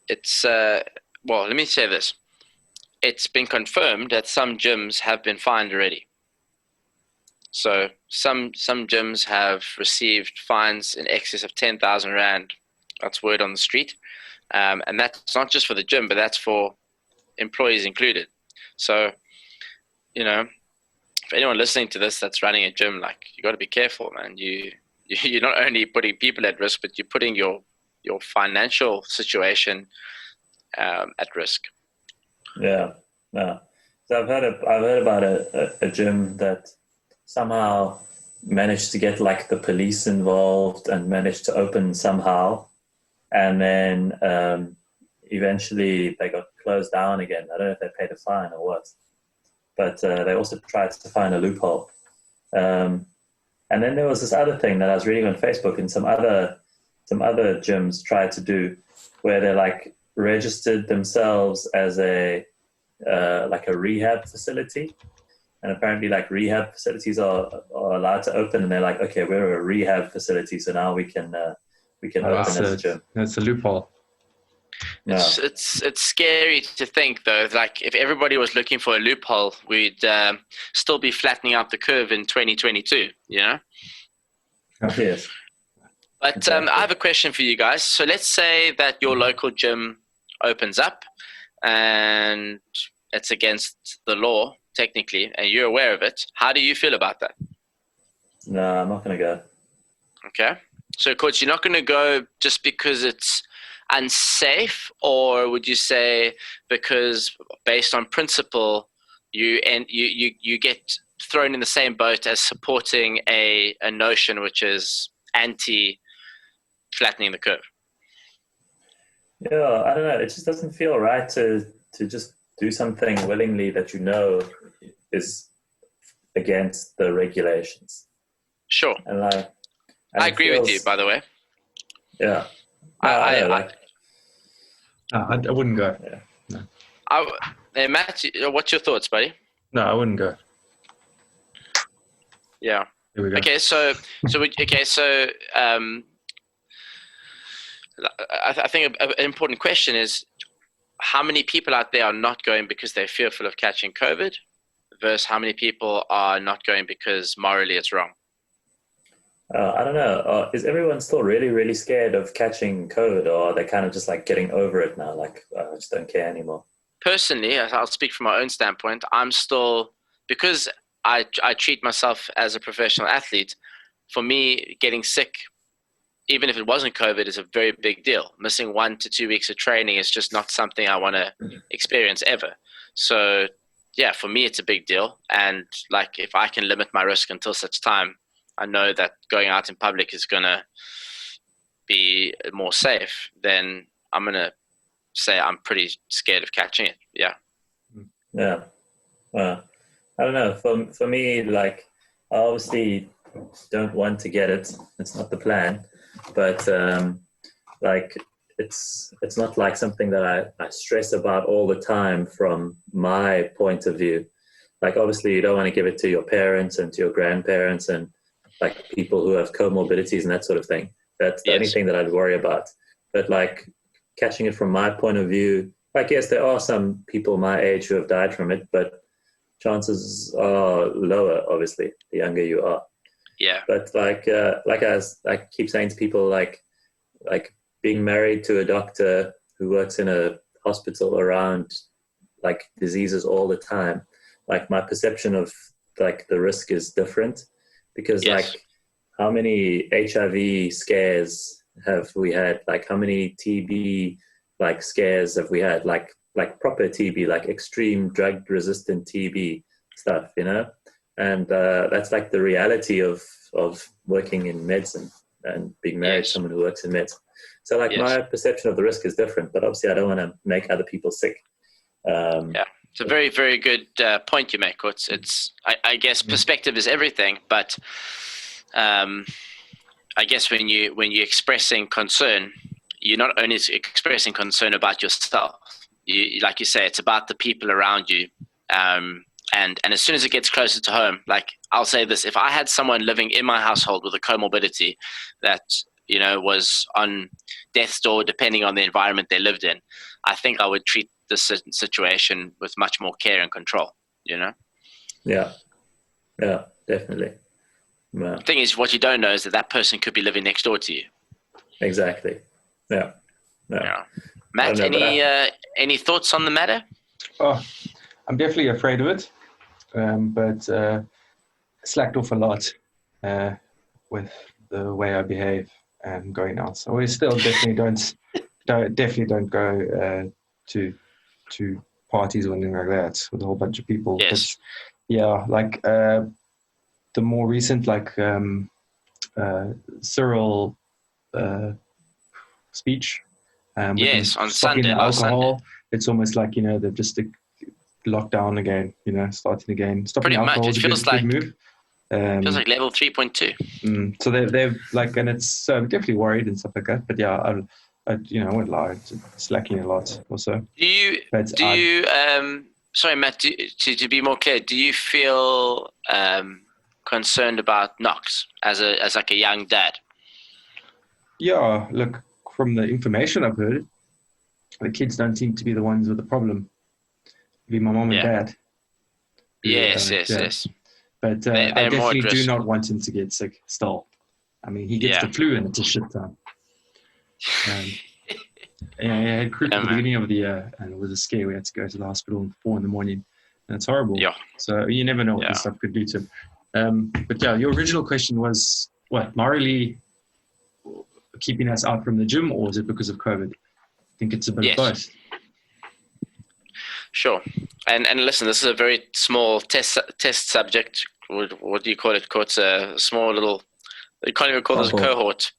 it's well. Let me say this: it's been confirmed that some gyms have been fined already. So some gyms have received fines in excess of 10,000 Rand. That's word on the street. And that's not just for the gym, but that's for employees included. So, you know, for anyone listening to this that's running a gym, like, you got to be careful, man. You're not only putting people at risk, but you're putting your financial situation at risk.
Yeah. So I've heard about a gym that somehow managed to get like the police involved and managed to open somehow. And then eventually they got closed down again. I don't know if they paid a fine or what, but they also tried to find a loophole. And then there was this other thing that I was reading on Facebook, and some other gyms tried to do, where they like registered themselves as a rehab facility. And apparently, like, rehab facilities are allowed to open, and they're like, okay, we're a rehab facility, so now we can open as a gym.
That's a loophole.
It's scary to think, though. Like, if everybody was looking for a loophole, we'd still be flattening out the curve in 2022. You know.
Yes.
But
Exactly.
I have a question for you guys. So let's say that your local gym opens up, and it's against the law, technically, and you're aware of it. How do you feel about that?
No, I'm not going to go.
Okay. So, Coach, you're not going to go just because it's unsafe, or would you say because based on principle, you get thrown in the same boat as supporting a notion which is anti-flattening the curve?
Yeah, I don't know. It just doesn't feel right to just do something willingly that you know is against the regulations.
Sure.
And
I agree with you, by the way.
Yeah.
I wouldn't go.
Yeah.
No.
Hey, Matt, what's your thoughts, buddy?
No, I wouldn't go.
Yeah.
Here we go.
Okay, so I think an important question is, how many people out there are not going because they're fearful of catching COVID versus how many people are not going because morally it's wrong?
I don't know. Is everyone still really, really scared of catching COVID, or are they kind of just like getting over it now? Like, I just don't care anymore.
Personally, I'll speak from my own standpoint. I'm still, because I treat myself as a professional athlete, for me, getting sick, even if it wasn't COVID, is a very big deal. Missing 1 to 2 weeks of training is just not something I want to experience ever. So, yeah, for me, it's a big deal. And like, if I can limit my risk until such time, I know that going out in public is going to be more safe, then I'm going to say I'm pretty scared of catching it. Yeah.
Yeah. I I don't know. For me, like, I obviously don't want to get it. It's not the plan, but like, it's not like something that I stress about all the time from my point of view. Like, obviously, you don't want to give it to your parents and to your grandparents and like people who have comorbidities and that sort of thing. That's the only thing that I'd worry about. But like, catching it from my point of view, like, yes, there are some people my age who have died from it, but chances are lower, obviously, the younger you are.
Yeah.
But like I keep saying to people, like being married to a doctor who works in a hospital around like diseases all the time, like my perception of like the risk is different, because like how many HIV scares have we had? Like how many TB like scares have we had? Like proper TB, like extreme drug resistant TB stuff, you know? And that's like the reality of working in medicine and being married to someone who works in medicine. So like my perception of the risk is different, but obviously I don't want to make other people sick.
It's a very, very good point you make. I guess perspective is everything, but I guess when you're expressing concern, you're not only expressing concern about yourself. Like you say, it's about the people around you. And as soon as it gets closer to home, like I'll say this, if I had someone living in my household with a comorbidity that, you know, was on death's door, depending on the environment they lived in, I think I would treat this situation with much more care and control, you know? Yeah,
definitely. Yeah.
The thing is, what you don't know is that person could be living next door to you.
Exactly. Yeah.
Matt, any thoughts on the matter?
Oh, I'm definitely afraid of it, but slacked off a lot with the way I behave and going out. So we still definitely don't go to parties or anything like that with a whole bunch of people.
Yes.
But, like the more recent, like Cyril speech.
On Sunday, last Sunday.
It's almost like, you know, they've just locked down again, you know, starting again. Stopping alcohol is a good move.
Feels like level 3.2.
So they're like, and it's definitely worried and stuff like that. But yeah, I won't lie, it's lacking a lot also.
Sorry, Matt, to be more clear, do you feel concerned about knocks as like a young dad?
Yeah, look, from the information I've heard, the kids don't seem to be the ones with the problem. It'd be my mom and dad.
Yes.
But I definitely do not want him to get sick still. I mean, he gets the flu and it's a shit time. I had croup at the beginning of the year, and it was a scare. We had to go to the hospital at 4 a.m, and it's horrible. Yeah. So you never know what this stuff could do to him. But yeah, your original question was what, morally keeping us out from the gym, or is it because of COVID? I think it's a bit of both.
Sure. And listen, this is a very small test subject. What do you call it? It's a small little. You can't even call this a cohort.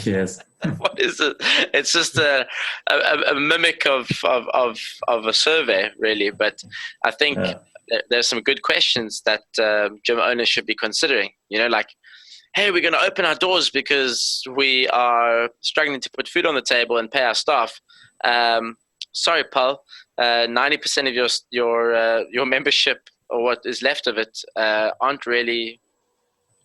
Yes.
What is it? It's just a mimic of a survey, really. But I think there's some good questions that gym owners should be considering. You know, like, hey, we're going to open our doors because we are struggling to put food on the table and pay our staff. Sorry, pal. 90% of your membership, or what is left of it, aren't really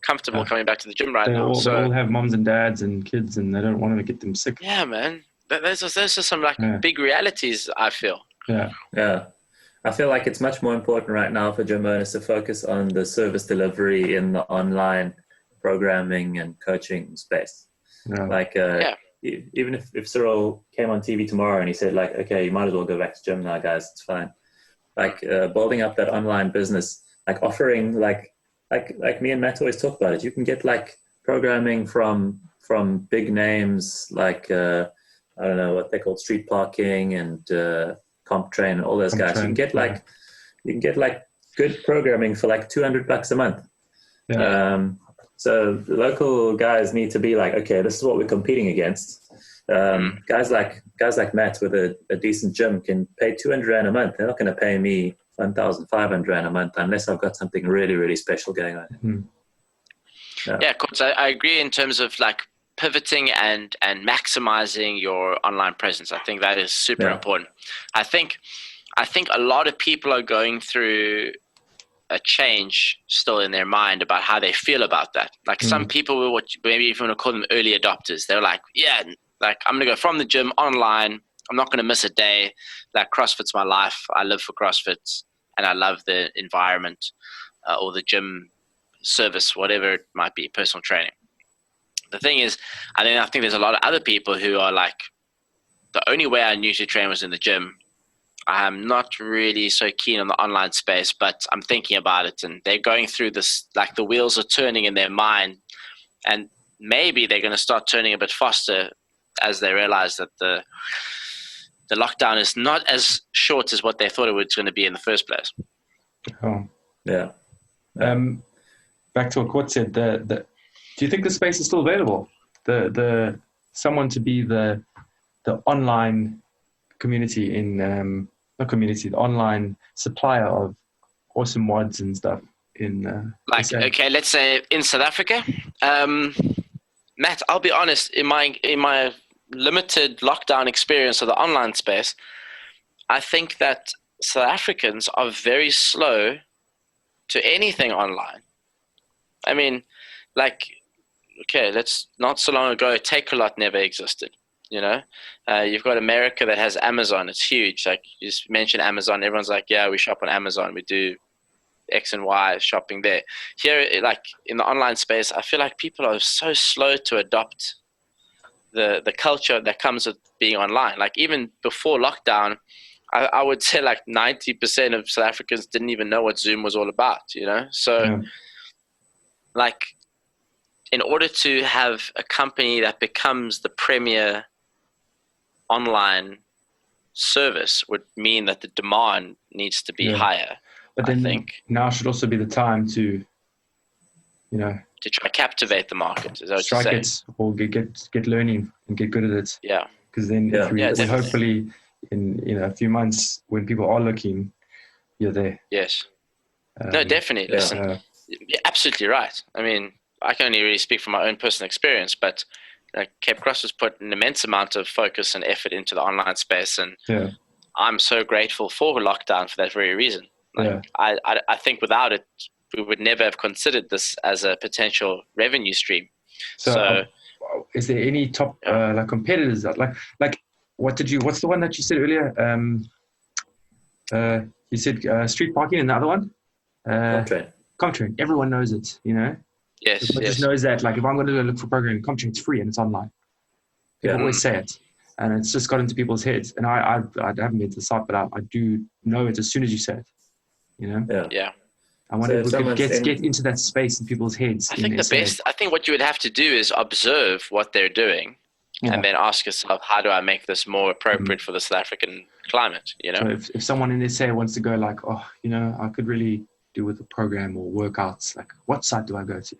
comfortable coming back to the gym right now.
They all have moms and dads and kids, and they don't want to get them sick.
Yeah, man. Those are some big realities, I feel.
Yeah. I feel like it's much more important right now for gym owners to focus on the service delivery in the online programming and coaching space. Even if Cyril came on TV tomorrow and he said, like, okay, you might as well go back to gym now, guys, it's fine. Like building up that online business, like offering like me and Matt always talk about it. You can get like programming from big names like I don't know what they call Street Parking and CompTrain and all those guys. You can get like good programming for like $200 a month. Yeah. So the local guys need to be like, okay, this is what we're competing against. Guys like Matt with a decent gym can pay $200 a month. They're not going to pay me 1,500 Rand a month unless I've got something really, really special going on.
Mm-hmm.
Yeah, of course. I agree in terms of like pivoting and maximizing your online presence. I think that is super important. I think a lot of people are going through a change still in their mind about how they feel about that. Like some people will, what maybe if you want to call them early adopters, they're like, yeah, like I'm going to go from the gym online. I'm not going to miss a day. Like CrossFit's my life. I live for CrossFit and I love the environment or the gym service, whatever it might be, personal training. The thing is, I think there's a lot of other people who are like, the only way I knew to train was in the gym. I'm not really so keen on the online space, but I'm thinking about it, and they're going through this, like the wheels are turning in their mind, and maybe they're going to start turning a bit faster as they realize that the lockdown is not as short as what they thought it was going to be in the first place.
Oh.
Yeah.
Back to what Quat said, do you think the space is still available? The someone to be the online community the online supplier of awesome mods and stuff in
okay, let's say in South Africa. Matt, I'll be honest, in my limited lockdown experience of the online space, I think that South Africans are very slow to anything online. I mean, like, okay, not so long ago, Takealot never existed. You know, you've got America that has Amazon. It's huge. Like you just mentioned Amazon. Everyone's like, yeah, we shop on Amazon. We do X and Y shopping there. Here, like in the online space, I feel like people are so slow to adopt the culture that comes with being online. Like even before lockdown, I would say like 90% of South Africans didn't even know what Zoom was all about, you know? So like in order to have a company that becomes the premier online service would mean that the demand needs to be higher.
But then
I think
now should also be the time to,
to try to captivate the market. Is that
strike
what you're
it or get learning and get good at it.
Yeah.
Because then if we
definitely.
hopefully in a few months when people are looking, you're there.
Yes. No, definitely. Listen, you're absolutely right. I mean, I can only really speak from my own personal experience, but Cape Cross has put an immense amount of focus and effort into the online space, and I'm so grateful for lockdown for that very reason. I think without it, we would never have considered this as a potential revenue stream. So
is there any top like competitors like what's the one that you said earlier? You said street parking and the other one? ComTrain. Everyone knows it, you know?
Yes.
Everyone just knows that, like, if I'm going to go look for programming, ComTrain, it's free and it's online. People always say it. And it's just got into people's heads. And I haven't been to the site, but I do know it as soon as you say it, you know?
Yeah.
I wonder if we could get into that space in people's heads.
I think what you would have to do is observe what they're doing and then ask yourself, how do I make this more appropriate for the South African climate, you know?
So if someone in SA wants to go like, oh, you know, I could really do with a program or workouts, like what site do I go to?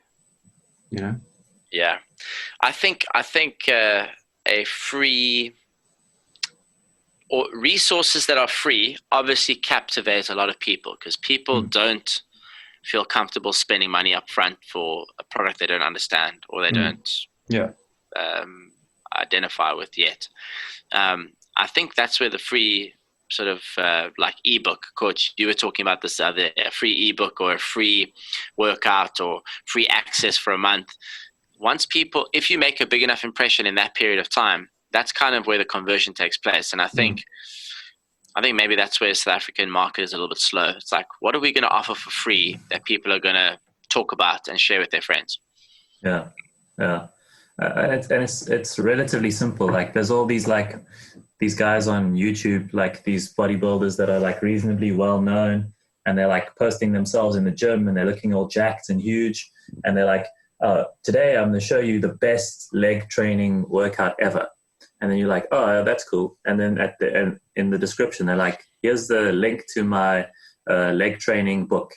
You know?
Yeah. I think a free or resources that are free obviously captivate a lot of people because people don't feel comfortable spending money up front for a product they don't understand or they don't identify with yet. I think that's where the free sort of like ebook, Coach, you were talking about this other free ebook or a free workout or free access for a month. Once people, if you make a big enough impression in that period of time, that's kind of where the conversion takes place. And I think maybe that's where the South African market is a little bit slow. It's like, what are we going to offer for free that people are going to talk about and share with their friends?
Yeah. It's relatively simple. Like there's all these guys on YouTube, like these bodybuilders that are like reasonably well known, and they're like posting themselves in the gym and they're looking all jacked and huge, and they're like, today I'm going to show you the best leg training workout ever. And then you're like, oh, that's cool. And then at the end, in the description, they're like, here's the link to my leg training book.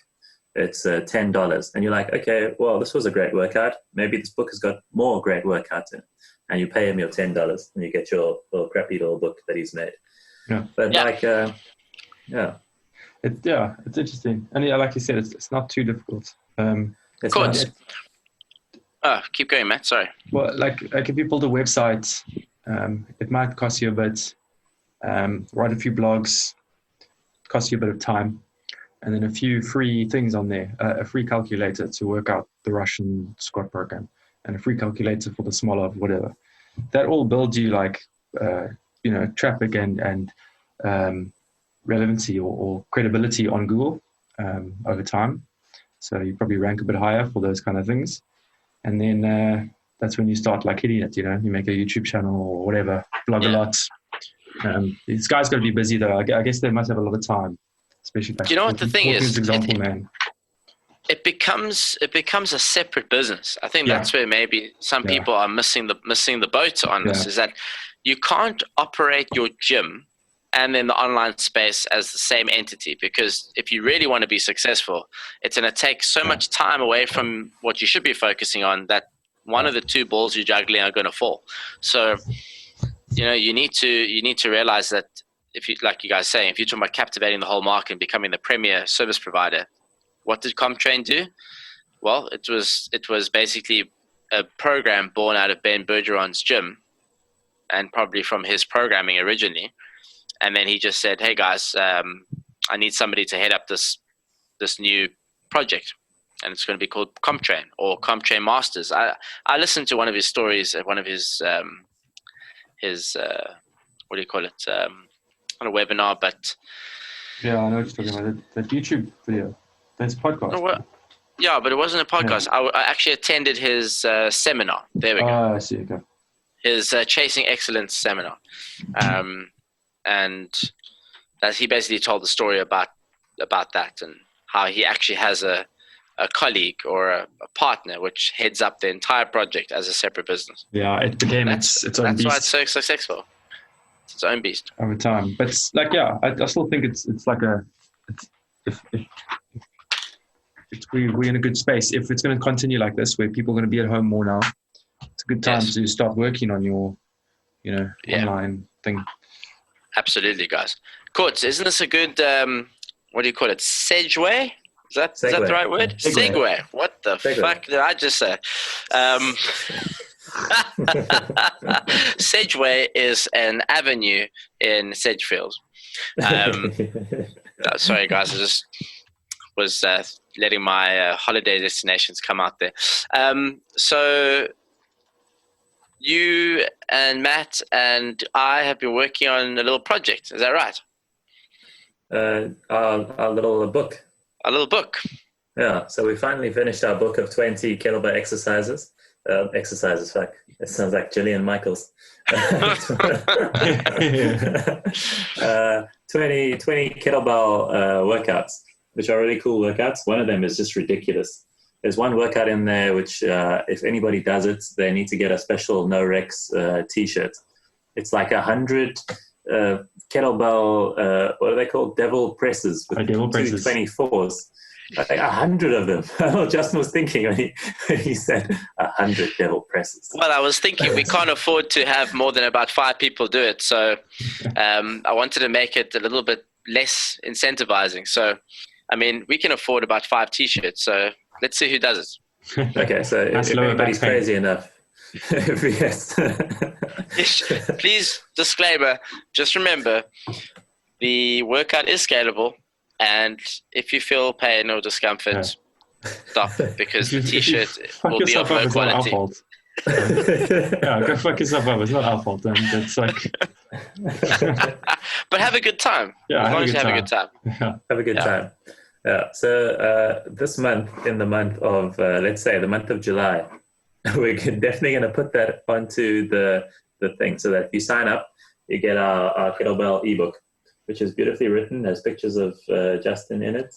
It's $10. And you're like, okay, well, this was a great workout. Maybe this book has got more great workouts in it. And you pay him your $10 and you get your little crappy little book that he's made.
Yeah.
But
It's interesting. And yeah, like you said, it's not too difficult.
Keep going, Matt. Sorry.
Well, like if you build a website, it might cost you a bit. Write a few blogs, cost you a bit of time, and then a few free things on there. A free calculator to work out the Russian squat program, and a free calculator for the smaller whatever. That all builds you like traffic and relevancy or credibility on Google over time. So you probably rank a bit higher for those kind of things. And then that's when you start like hitting it, you make a YouTube channel or whatever, blog a lot. These guys got to be busy though. I guess they must have a lot of time, especially.
Do you know what the thing is?
Example, man.
It becomes a separate business. I think that's where maybe some people are missing the boat on this, is that you can't operate your gym and then the online space as the same entity, because if you really want to be successful, it's going to take so much time away from what you should be focusing on that one of the two balls you're juggling are going to fall. So, you need to realize that if you, like you guys saying, if you're talking about captivating the whole market and becoming the premier service provider, what did ComTrain do? Well, it was basically a program born out of Ben Bergeron's gym and probably from his programming originally. And then he just said, hey guys, I need somebody to head up this new project. And it's going to be called ComTrain or ComTrain Masters. I listened to one of his stories at one of his what do you call it? Not a webinar, but...
Yeah, I know what you're talking about. That YouTube video. That's podcast.
Yeah, but it wasn't a podcast. I actually attended his seminar. There we go.
I see. Okay.
His Chasing Excellence seminar. And that he basically told the story about that and how he actually has a colleague or a partner which heads up the entire project as a separate business.
Yeah, it became its own beast.
That's why it's so successful. It's its own beast.
Over time. But it's like, I still think it's like we're in a good space. If it's going to continue like this, where people are going to be at home more now, it's a good time to start working on your, online thing.
Absolutely, guys. Courts, isn't this a good, what do you call it? Segue? Is that the right word? Segue. What the fuck did I just say? Sedgeway is an avenue in Sedgefield. Sorry, guys. I just was letting my holiday destinations come out there. So you and Matt and I have been working on a little project. Is that right?
Our little book.
A little book.
Yeah. So we finally finished our book of 20 kettlebell exercises. Fuck. It sounds like Gillian Michaels. 20 kettlebell workouts, which are really cool workouts. One of them is just ridiculous. There's one workout in there which, if anybody does it, they need to get a special No Rex t-shirt. It's like 100 kettlebell, what are they called? Devil presses with 224s. Like 100 of them. Justin was thinking when he said 100 devil presses.
Well, I was thinking we can't afford to have more than about 5 people do it. So I wanted to make it a little bit less incentivizing. So, I mean, we can afford about 5 t-shirts. So let's see who does it.
Okay, so if anybody's crazy enough. Yes.
Please, disclaimer, just remember, the workout is scalable. And if you feel pain or discomfort, stop, because the t-shirt will be of low quality.
Go fuck yourself up. It's not our fault. It's like...
But have a good time.
Yeah,
as long as you have a good time.
Have a good time. Yeah. So this month, in the month of, let's say, the month of July, we're definitely going to put that onto the thing, so that if you sign up, you get our kettlebell ebook, which is beautifully written, has pictures of Justin in it,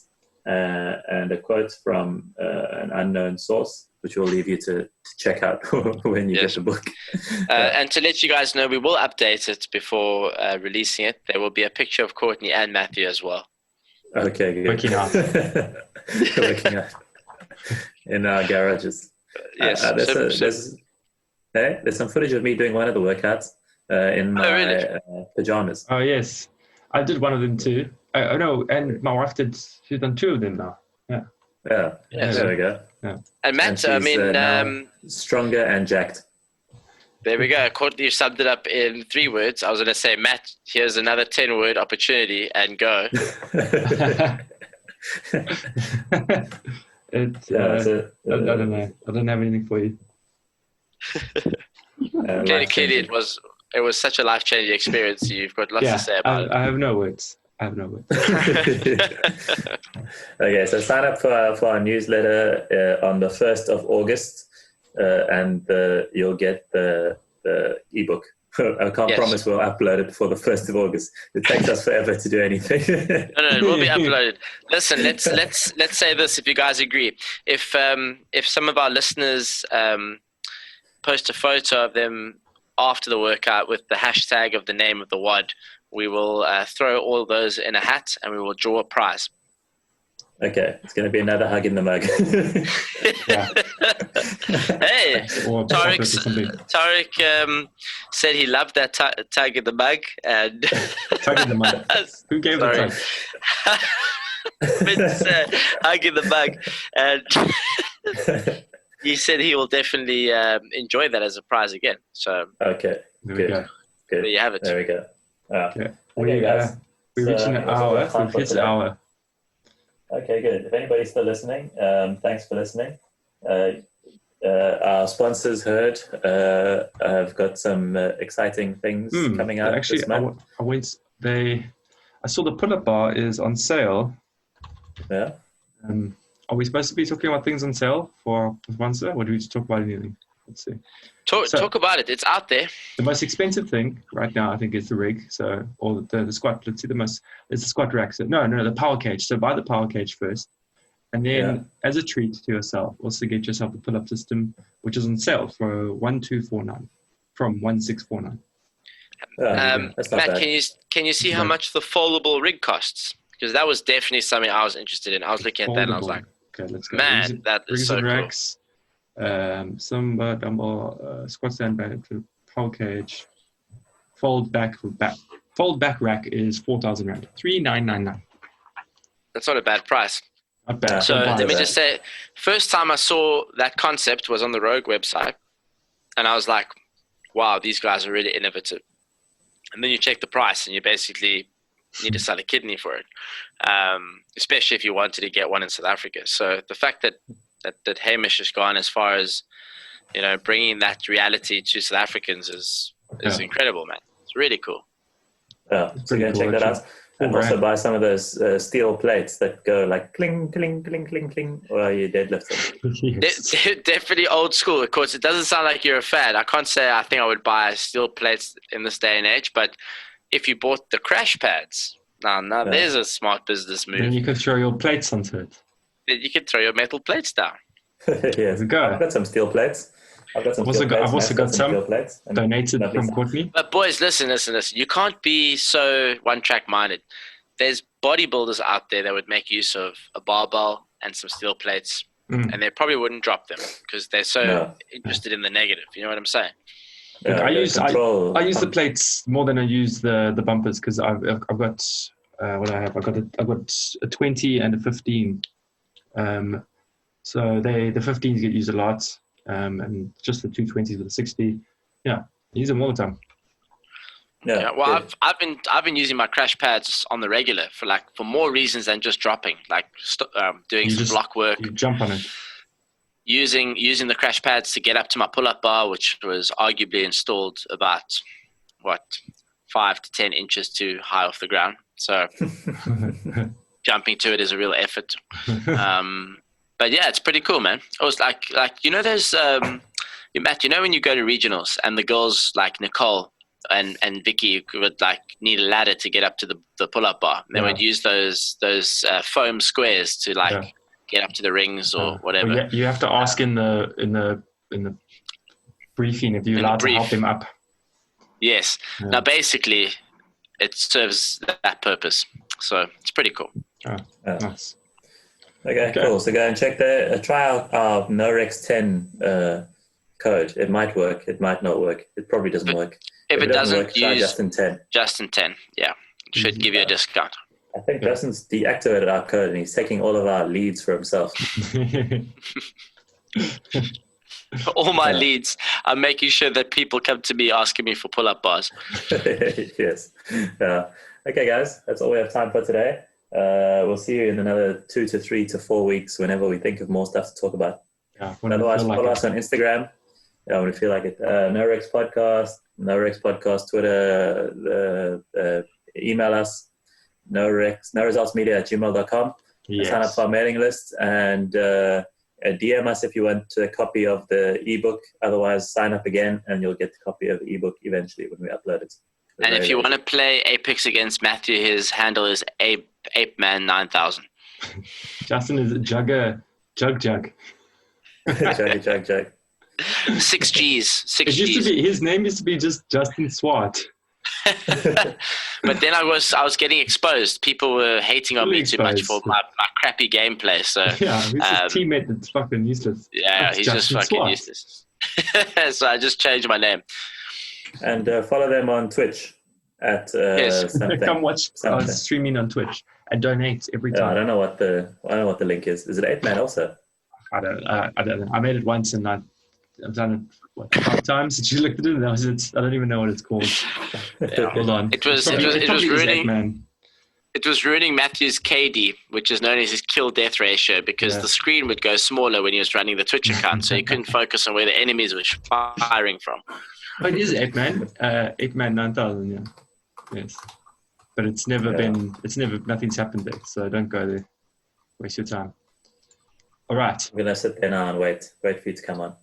and a quote from an unknown source, which we'll leave you to check out when you get the book.
And to let you guys know, we will update it before releasing it. There will be a picture of Courtney and Matthew as well.
Okay, good.
Working out.
Working out in our garages.
Yes.
There's some footage of me doing one of the workouts in my pajamas.
Oh, yes. I did one of them too. I know, and my wife she's done 2 of them now. Yeah.
Yeah. There we go.
Yeah.
And Matt,
And she's, now stronger and jacked.
There we go. Courtney summed it up in 3 words. I was going to say, Matt, here's another 10-word opportunity, and go.
I don't know. I don't have anything for you.
Clearly, it was such a life-changing experience. You've got lots to say about it.
I have no words.
Okay, so sign up for our newsletter on the 1st of August, and you'll get the ebook. I can't promise we'll upload it before the 1st of August. It takes us forever to do anything.
No, it will be uploaded. Listen, let's say this, if you guys agree. If some of our listeners post a photo of them after the workout with the hashtag of the name of the WOD, we will throw all of those in a hat and we will draw a prize.
Okay, it's going to be another hug in the mug.
Hey, Tariq said he loved that tug in the mug. And
tug in the mug. Who gave the tug?
Hug in the mug. And he said he will definitely enjoy that as a prize again. So
okay, good.
There you have it.
There we go.
Okay, guys. We're reaching an hour. We've hit an hour.
Okay, good. If anybody's still listening, thanks for listening. Our sponsors heard. I've got some exciting things coming out.
Actually,
this month.
I saw the pull-up bar is on sale.
Yeah.
Are we supposed to be talking about things on sale for our sponsor, or do we just talk about anything? Let's see.
Talk about it. It's out there.
The most expensive thing right now, I think, is the rig. So, or the squat. Let's see it's the squat rack. So, no, the power cage. So buy the power cage first, and then as a treat to yourself, also get yourself the pull-up system, which is on sale for 1,249 from 1,649.
Matt, can you see how much the foldable rig costs? Because that was definitely something I was interested in. I was looking at that and I was like,
okay, let's go.
Man, that is so cool.
Racks, some dumbbell, squat stand back, power cage, fold back rack is 4,000 rand, 3,999.
That's not a bad price.
Not bad.
So let me just say, first time I saw that concept was on the Rogue website, and I was like, wow, these guys are really innovative. And then you check the price, and you basically need to sell a kidney for it, especially if you wanted to get one in South Africa. So the fact that Hamish has gone as far as, bringing that reality to South Africans is incredible, man. It's really cool.
Yeah, so you can check that out. And also buy some of those steel plates that go like cling, cling, cling, cling, cling, while you're deadlifting.
Yes.
Definitely old school. Of course, it doesn't sound like you're a fan. I can't say I think I would buy steel plates in this day and age, but if you bought the crash pads, there's a smart business move.
Then you could throw your plates onto it.
Then you could throw your metal plates down.
Yes, I've got some steel plates. I've also got some
donated from Courtney.
But boys, listen. You can't be so one-track minded. There's bodybuilders out there that would make use of a barbell and some steel plates, and they probably wouldn't drop them because they're so interested in the negative. You know what I'm saying?
Look, I use the plates more than I use the bumpers because I've got what I have. I've got a 20 and a 15. So the 15s get used a lot. And just the 220s with the 60, use them all the time.
Yeah, well, I've been using my crash pads on the regular for more reasons than just dropping, like doing some block work.
You jump on it.
Using the crash pads to get up to my pull-up bar, which was arguably installed about 5 to 10 inches too high off the ground. So jumping to it is a real effort. But yeah, it's pretty cool, man. It was like there's Matt, when you go to regionals and the girls like Nicole and Vicky would need a ladder to get up to the pull-up bar. They would use those foam squares to get up to the rings or whatever.
Well, you have to ask in the briefing if you're allowed to help them up.
Yes. Yeah. Now basically, it serves that purpose. So it's pretty cool.
Nice.
Okay, cool. So go and try out our NOREX 10 code. It might work. It might not work. It probably doesn't work.
If it doesn't
work, try Justin 10.
Justin 10, yeah. Should give you a discount.
I think Justin's deactivated our code and he's taking all of our leads for himself.
All my leads. I'm making sure that people come to me asking me for pull-up bars.
Yes. Okay, guys, that's all we have time for today. We'll see you in another 2 to 3 to 4 weeks whenever we think of more stuff to talk about.
Yeah,
otherwise, follow us on Instagram. Yeah, when we feel like it. No Rex Podcast, Twitter, email us, noresultsmedia@gmail.com.
Yes.
Sign up for our mailing list and DM us if you want a copy of the ebook. Otherwise, sign up again and you'll get the copy of the ebook eventually when we upload it.
And if you want to play Apex against Matthew, his handle is ApeMan9000.
Justin is Jug.
Jug.
6 G's.
His name used to be just Justin Swart.
But then I was getting exposed. People were hating on me too much for my crappy gameplay. So
yeah, he's his teammate that's fucking useless.
Yeah, he's just fucking useless. So I just changed my name.
And follow them on Twitch at something.
Come watch streaming on Twitch and donate every time.
I don't know what the link is. Is it 8man also?
I don't know. I made it once and I've done it 5 times. Did you look at it? And I don't even know what it's called.
Yeah.
Hold on.
It was ruining Matthew's KD, which is known as his kill-death ratio, because the screen would go smaller when he was running the Twitch account, so he couldn't focus on where the enemies were firing from.
Oh, it is 8man. 8man9000, yeah. Yes. But it's never nothing's happened there, so don't go there. Waste your time. All right.
I'm going to sit there now and wait for you to come on.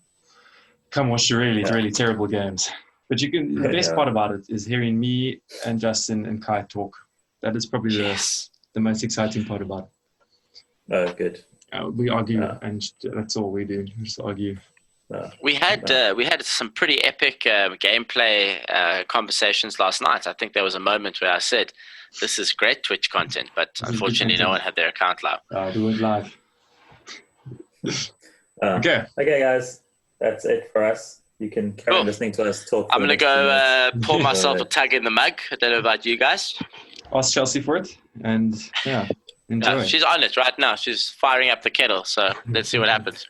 Come watch the really terrible games. But the best part about it is hearing me and Justin and Kai talk. That is probably the most exciting part about it.
Oh, good.
We argue, and that's all we do. We just argue.
We had some pretty epic gameplay conversations last night. I think there was a moment where I said, "This is great Twitch content," but unfortunately, no one had their account live.
Do it live.
Okay, guys, that's it for us. You can carry on listening to us talk.
I'm going to go pour myself a tug in the mug. I don't know about you guys.
Ask Chelsea for it, and enjoy.
Yeah, she's on it right now. She's firing up the kettle, so let's see what happens.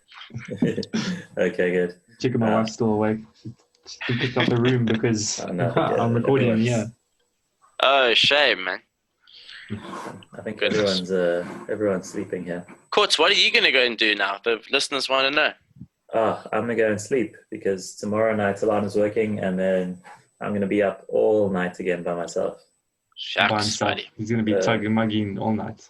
Okay, good.
Checking my wife's still awake. She picked up the room because I'm recording here.
Oh, shame, man.
I think everyone's sleeping here.
Courts, what are you going to go and do now? The listeners want to know.
I'm going to go and sleep because tomorrow night Alana's working and then I'm going to be up all night again by myself.
Shucks, buddy.
He's going to be tugging mugging all night.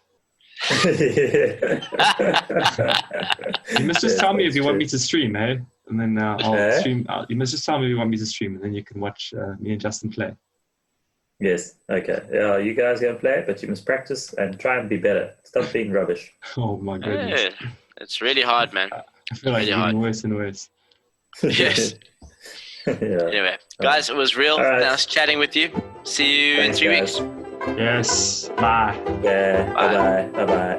You must just tell me if you want me to stream, eh? And then I'll stream. You must just tell me if you want me to stream, and then you can watch me and Justin play.
Yes. Okay. Yeah, you guys go and play, but you must practice and try and be better. Stop being rubbish.
Oh my goodness.
Yeah, it's really hard, man.
I feel like it's getting worse and worse.
Yes. Anyway, guys, it was real nice chatting with you. See you in 3 weeks.
Yes. Bye.
Yeah. Bye. Bye. Bye.